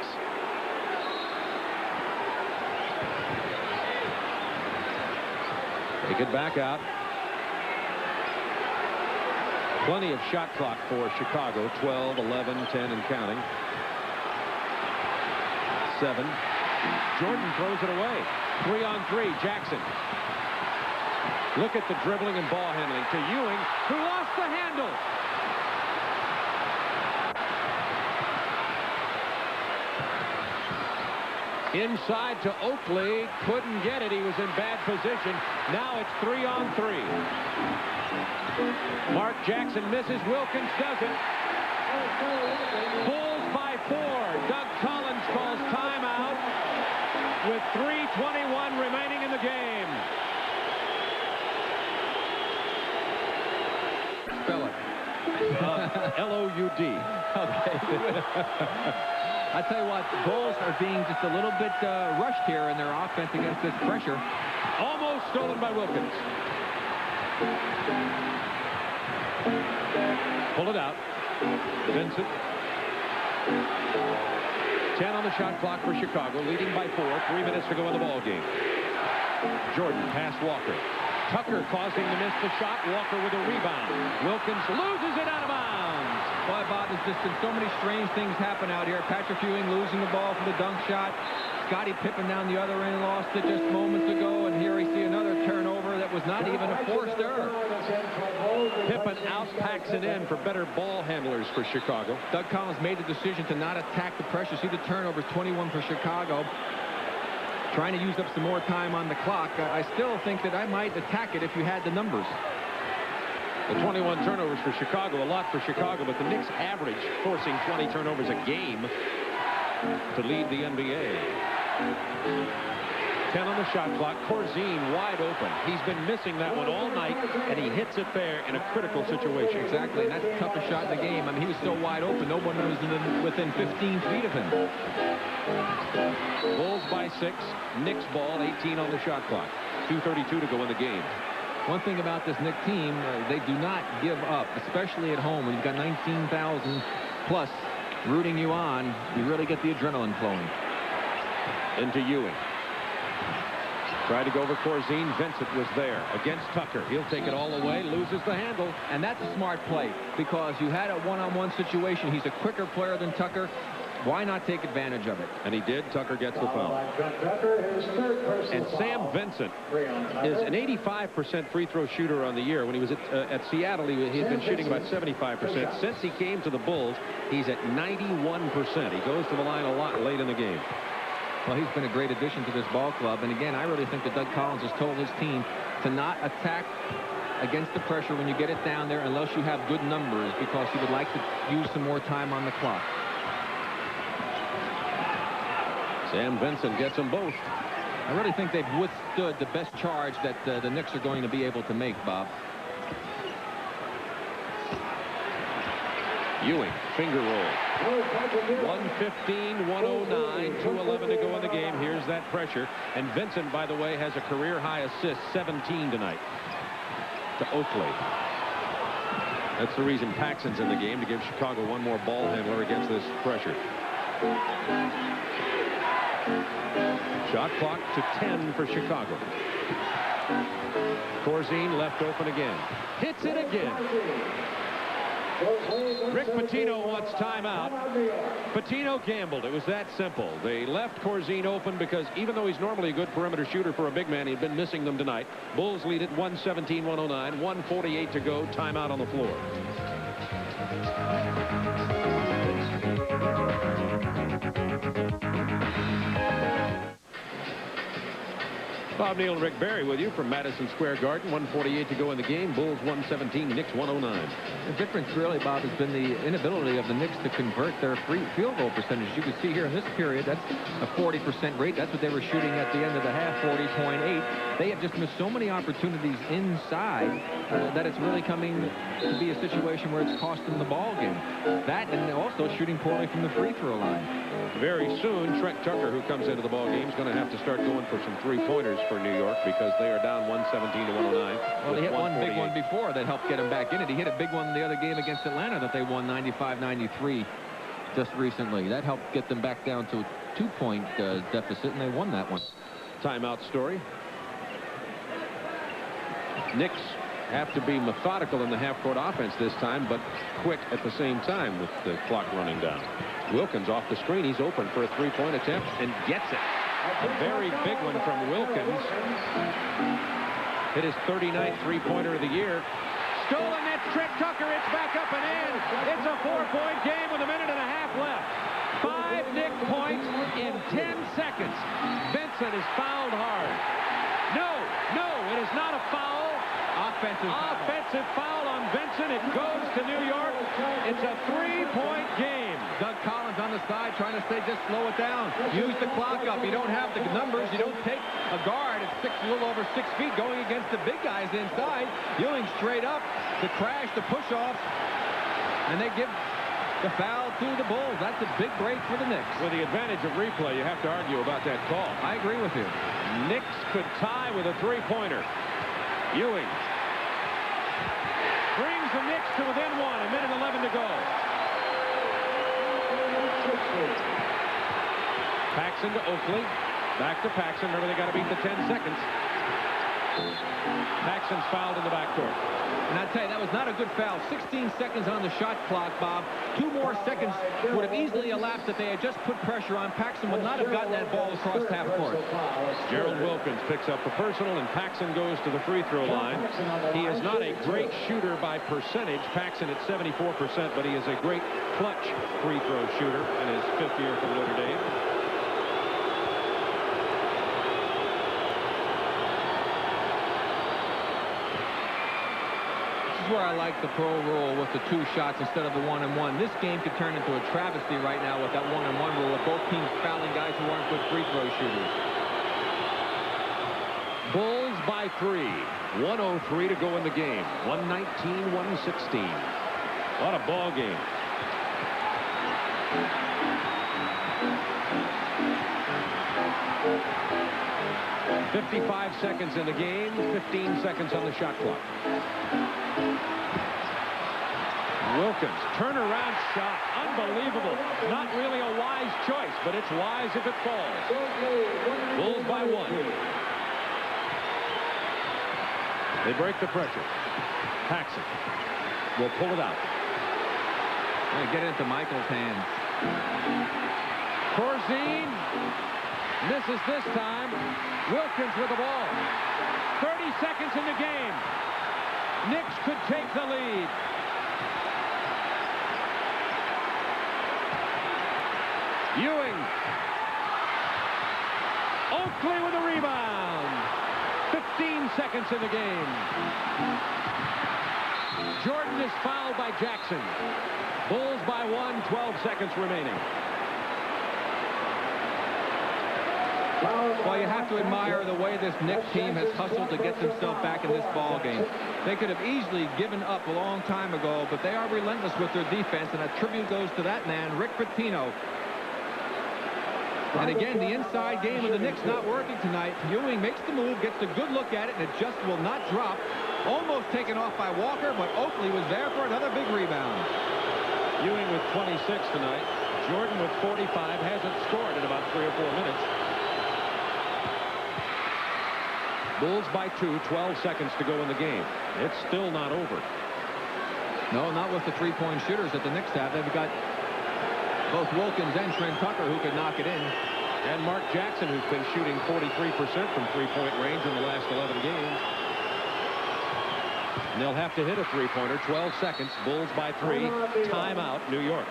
Take it back out. Plenty of shot clock for Chicago. 12, 11, 10, and counting. 7. Jordan throws it away. 3-on-3. Jackson. Look at the dribbling and ball handling to Ewing, who lost the handle. Inside to Oakley. Couldn't get it. He was in bad position. Now it's 3-on-3. Mark Jackson misses. Wilkins doesn't. Bulls by 4. Doug Collins calls timeout with 3:21 remaining in the game. Spell it. L-O-U-D. Okay. I tell you what, the Bulls are being just a little bit rushed here in their offense against this pressure. Almost stolen by Wilkins. Pull it out. Vincent. 10 on the shot clock for Chicago, leading by 4. 3 minutes to go in the ball game. Jordan past Walker. Tucker causing to miss the shot. Walker with a rebound. Wilkins loses it out of bounds. Boy, Bob, there's just been so many strange things happen out here. Patrick Ewing losing the ball for the dunk shot. Scottie Pippen down the other end lost it just moments ago, and here we see another turnover that was not even a forced error. Pippen outpacks it in for better ball handlers for Chicago. Doug Collins made the decision to not attack the pressure. See the turnovers, 21 for Chicago. Trying to use up some more time on the clock. I still think that I might attack it if you had the numbers. The 21 turnovers for Chicago, a lot for Chicago, but the Knicks average forcing 20 turnovers a game to lead the NBA. 10 on the shot clock. Corzine wide open. He's been missing that one all night, and he hits it there in a critical situation. Exactly, and that's the toughest shot in the game. I mean, he was so wide open, no one was within 15 feet of him. Bulls by 6. Knicks ball, 18 on the shot clock. 2:32 to go in the game. One thing about this Knicks team, they do not give up, especially at home. When you've got 19,000 plus rooting you on, you really get the adrenaline flowing. Into Ewing. Tried to go over Corzine. Vincent was there against Tucker. He'll take it all away, loses the handle. And that's a smart play because you had a one-on-one situation. He's a quicker player than Tucker. Why not take advantage of it? And he did. Tucker gets the foul. And Sam Vincent is an 85% free throw shooter on the year. When he was at Seattle, he had been shooting about 75%. Since he came to the Bulls, he's at 91%. He goes to the line a lot late in the game. Well, he's been a great addition to this ball club. And again, I really think that Doug Collins has told his team to not attack against the pressure when you get it down there unless you have good numbers, because he would like to use some more time on the clock. Sam Vincent gets them both. I really think they've withstood the best charge that the Knicks are going to be able to make, Bob. Ewing, finger roll. 115, 109, 2:11 to go in the game. Here's that pressure. And Vincent, by the way, has a career-high assist, 17 tonight, to Oakley. That's the reason Paxson's in the game, to give Chicago one more ball handler against this pressure. Shot clock to 10 for Chicago. Corzine left open again. Hits it again. Rick Pitino wants timeout. Pitino gambled. It was that simple. They left Corzine open because even though he's normally a good perimeter shooter for a big man, he'd been missing them tonight. Bulls lead it 117-109. 1:48 to go. Timeout on the floor. Bob Neal and Rick Barry with you from Madison Square Garden. 1:48 to go in the game. Bulls 117, Knicks 109. The difference really, Bob, has been the inability of the Knicks to convert their free field goal percentage. You can see here in this period, that's a 40% rate. That's what they were shooting at the end of the half, 40.8. They have just missed so many opportunities inside that it's really coming to be a situation where it's cost them the ball game. That and also shooting poorly from the free throw line. Very soon, Trent Tucker, who comes into the ball game, is going to have to start going for some three-pointers for New York because they are down 117-109. Well, he hit one big one before that helped get him back in it. He hit a big one in the other game against Atlanta that they won 95-93 just recently. That helped get them back down to a 2-point deficit, and they won that one. Timeout story. Knicks have to be methodical in the half-court offense this time, but quick at the same time with the clock running down. Wilkins off the screen. He's open for a three-point attempt and gets it. A very big one from Wilkins. Hit his 39th three-pointer of the year. Stolen, that's Trent Tucker. It's back up and in. It's a 4-point game with a minute and a half left. 5 Knick points in 10 seconds. Vincent is fouled hard. No, it is not a foul. Offensive foul on Vincent. It goes to New York. It's a 3-point game. Doug Collins on the side trying to say just slow it down. Use the clock up. You don't have the numbers. You don't take a guard at a little over 6 feet going against the big guys inside. Ewing straight up, the crash, the push-off, and they give the foul to the Bulls. That's a big break for the Knicks. With the advantage of replay, you have to argue about that call. I agree with you. Knicks could tie with a three-pointer. Ewing brings the Knicks to within 1. A minute 11 to go. Paxson to Oakley. Back to Paxson. Remember, they got to beat the 10 seconds. Paxson's fouled in the backcourt. And I tell you, that was not a good foul. 16 seconds on the shot clock, Bob. 2 more seconds would have easily elapsed if they had just put pressure on. Paxson would not have gotten that ball across half court. Gerald Wilkins picks up the personal, and Paxson goes to the free throw line. He is not a great shooter by percentage. Paxson at 74%, but he is a great clutch free throw shooter in his 5th year for Notre Dame. Where I like the pro rule with the 2 shots instead of the 1-and-1. This game could turn into a travesty right now with that 1-and-1 rule, with both teams fouling guys who aren't good free throw shooters. Bulls by 3. 1:03 to go in the game. 119-116. What a ball game. $55 seconds in the game, 15 seconds on the shot clock. Wilkins, turnaround shot, unbelievable. Not really a wise choice, but it's wise if it falls. Bulls by 1. They break the pressure. Paxson will pull it out. Get it into Michael's hands. Corzine misses this time. Wilkins with the ball. 30 seconds in the game. Knicks could take the lead. Ewing. Oakley with a rebound. 15 seconds in the game. Jordan is fouled by Jackson. Bulls by 1, 12 seconds remaining. Well, you have to admire the way this Knicks team has hustled to get themselves back in this ball game. They could have easily given up a long time ago, but they are relentless with their defense, and a tribute goes to that man, Rick Pitino. And again, the inside game of the Knicks not working tonight. Ewing makes the move, gets a good look at it, and it just will not drop. Almost taken off by Walker, but Oakley was there for another big rebound. Ewing with 26 tonight. Jordan with 45 hasn't scored in about 3 or 4 minutes. Bulls by 2, 12 seconds to go in the game. It's still not over. No, not with the three-point shooters that the Knicks have. They've got both Wilkins and Trent Tucker who could knock it in. And Mark Jackson, who's been shooting 43% from three-point range in the last 11 games. And they'll have to hit a three-pointer. 12 seconds. Bulls by 3. Timeout, New York.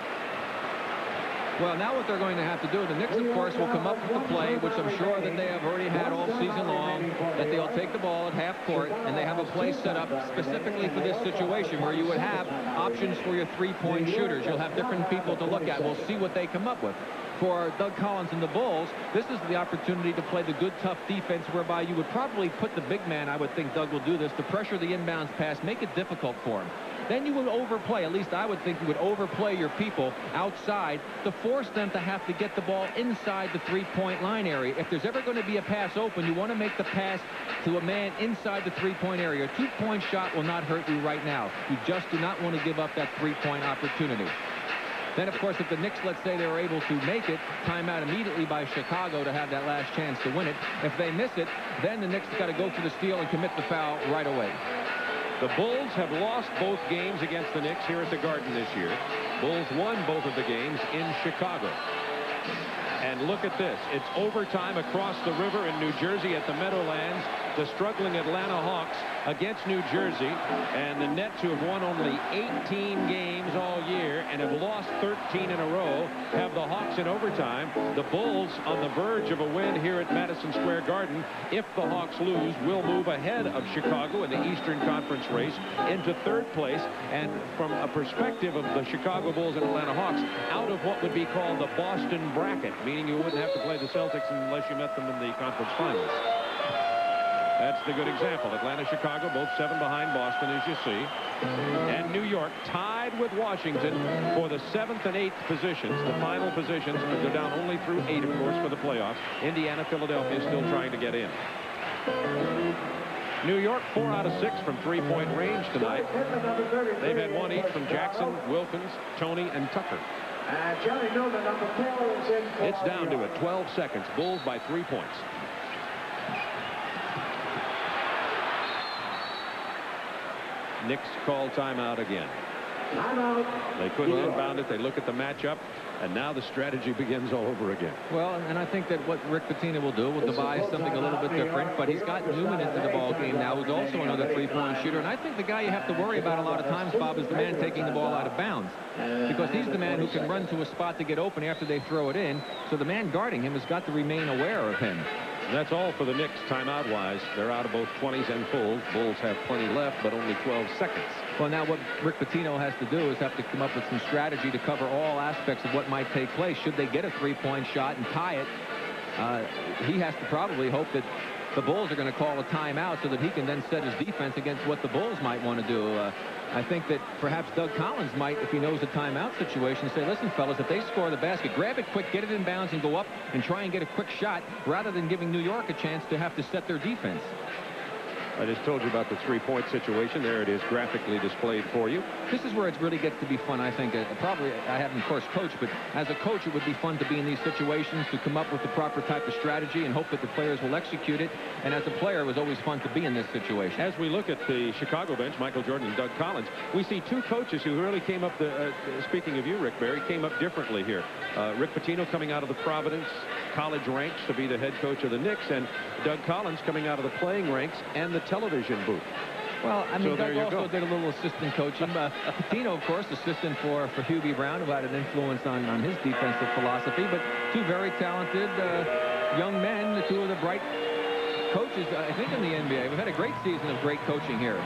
Well, now what they're going to have to do, the Knicks, of course, will come up with the play, which I'm sure that they have already had all season long, that they'll take the ball at half court, and they have a play set up specifically for this situation where you would have options for your three-point shooters. You'll have different people to look at. We'll see what they come up with. For Doug Collins and the Bulls, this is the opportunity to play the good, tough defense whereby you would probably put the big man, I would think Doug will do this, to pressure the inbounds pass, make it difficult for him. Then you would overplay, at least I would think you would overplay your people outside to force them to have to get the ball inside the three-point line area. If there's ever going to be a pass open, you want to make the pass to a man inside the three-point area. A two-point shot will not hurt you right now. You just do not want to give up that three-point opportunity. Then, of course, if the Knicks, let's say they were able to make it, timeout immediately by Chicago to have that last chance to win it. If they miss it, then the Knicks got to go for the steal and commit the foul right away. The Bulls have lost both games against the Knicks here at the Garden this year. Bulls won both of the games in Chicago. And look at this. It's overtime across the river in New Jersey at the Meadowlands. The struggling Atlanta Hawks against New Jersey, and the Nets, who have won only 18 games all year and have lost 13 in a row, have the Hawks in overtime. The Bulls on the verge of a win here at Madison Square Garden. If the Hawks lose, will move ahead of Chicago in the Eastern Conference race into third place, and from a perspective of the Chicago Bulls and Atlanta Hawks, out of what would be called the Boston bracket, meaning you wouldn't have to play the Celtics unless you met them in the conference finals. That's the good example. Atlanta, Chicago, both 7 behind Boston, as you see. And New York tied with Washington for the 7th and 8th positions, the final positions. They're down only through 8, of course, for the playoffs. Indiana, Philadelphia still trying to get in. New York 4 out of 6 from three-point range tonight. They've had 1 each from Jackson, Wilkins, Tony, and Tucker. It's down to it. 12 seconds. Bulls by 3 points. Knicks call timeout again. They couldn't inbound it. They look at the matchup, and now the strategy begins all over again. Well, and I think that what Rick Pitino will do will devise something a little bit different, but he's got Newman into the ball game now, who's also another three-point shooter. And I think the guy you have to worry about a lot of times, Bob, is the man taking the ball out of bounds, because he's the man who can run to a spot to get open after they throw it in. So the man guarding him has got to remain aware of him. That's all for the Knicks timeout-wise. They're out of both 20s and fulls. Bulls have plenty left, but only 12 seconds. Well, now what Rick Pitino has to do is have to come up with some strategy to cover all aspects of what might take place. Should they get a three-point shot and tie it, he has to probably hope that the Bulls are going to call a timeout so that he can then set his defense against what the Bulls might want to do. I think that perhaps Doug Collins might, if he knows the timeout situation, say, listen, fellas, if they score the basket, grab it quick, get it in bounds, and go up and try and get a quick shot rather than giving New York a chance to have to set their defense. I just told you about the three-point situation. There it is, graphically displayed for you. This is where it really gets to be fun, I think. Probably, I haven't, of course, coached, but as a coach, it would be fun to be in these situations, to come up with the proper type of strategy and hope that the players will execute it. And as a player, it was always fun to be in this situation. As we look at the Chicago bench, Michael Jordan and Doug Collins, we see two coaches who really came up, speaking of you, Rick Barry, came up differently here. Rick Pitino coming out of the Providence college ranks to be the head coach of the Knicks, and Doug Collins coming out of the playing ranks and the television booth. Well, I mean, Doug also did a little assistant coaching. Pitino, of course, assistant for Hubie Brown, who had an influence on his defensive philosophy. But two very talented young men, two of the bright coaches, I think, in the NBA. We've had a great season of great coaching here.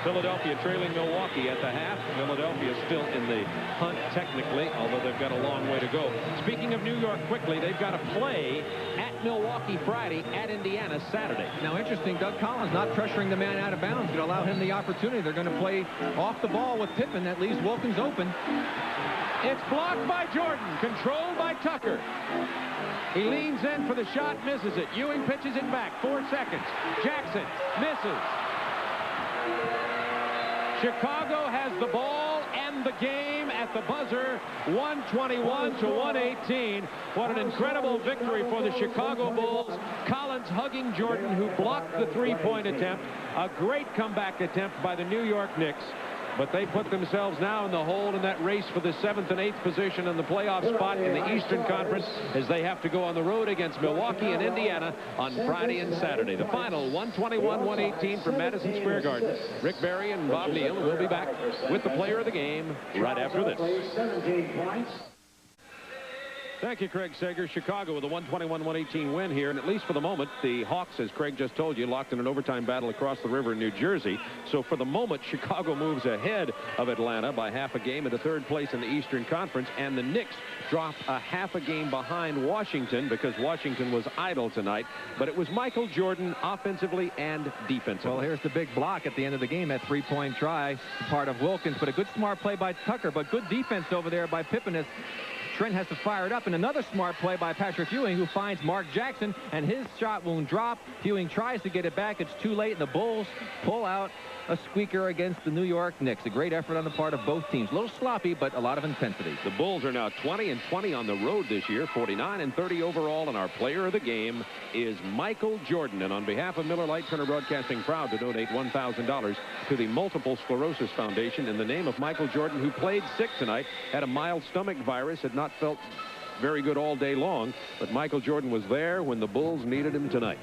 Philadelphia trailing Milwaukee at the half. Philadelphia still in the hunt technically, although they've got a long way to go. Speaking of New York quickly, they've got to play at Milwaukee Friday, at Indiana Saturday. Now interesting, Doug Collins not pressuring the man out of bounds, going to allow him the opportunity. They're going to play off the ball with Pippen. That leaves Wilkins open. It's blocked by Jordan, controlled by Tucker. He leans in for the shot, misses it. Ewing pitches it back, 4 seconds. Jackson misses. Chicago has the ball and the game at the buzzer, 121 to 118. What an incredible victory for the Chicago Bulls. Collins hugging Jordan, who blocked the three-point attempt. A great comeback attempt by the New York Knicks. But they put themselves now in the hole in that race for the 7th and 8th position in the playoff spot in the Eastern Conference, as they have to go on the road against Milwaukee and Indiana on Friday and Saturday. The final 121-118 from Madison Square Garden. Rick Barry and Bob Neal will be back with the player of the game right after this. Thank you, Craig Sager. Chicago with a 121-118 win here, and at least for the moment, the Hawks, as Craig just told you, locked in an overtime battle across the river in New Jersey. So for the moment, Chicago moves ahead of Atlanta by half a game into 3rd place in the Eastern Conference, and the Knicks drop a half a game behind Washington because Washington was idle tonight. But it was Michael Jordan offensively and defensively. Well, here's the big block at the end of the game, that three-point try, part of Wilkins, but a good smart play by Tucker, but good defense over there by Pippen as Trent has to fire it up, and another smart play by Patrick Ewing, who finds Mark Jackson, and his shot won't drop. Ewing tries to get it back. It's too late, and the Bulls pull out a squeaker against the New York Knicks. A great effort on the part of both teams. A little sloppy, but a lot of intensity. The Bulls are now 20-20 on the road this year, 49-30 overall, and our player of the game is Michael Jordan. And on behalf of Miller Lite, Turner Broadcasting proud to donate $1,000 to the Multiple Sclerosis Foundation in the name of Michael Jordan, who played sick tonight, had a mild stomach virus, had not felt very good all day long, but Michael Jordan was there when the Bulls needed him tonight.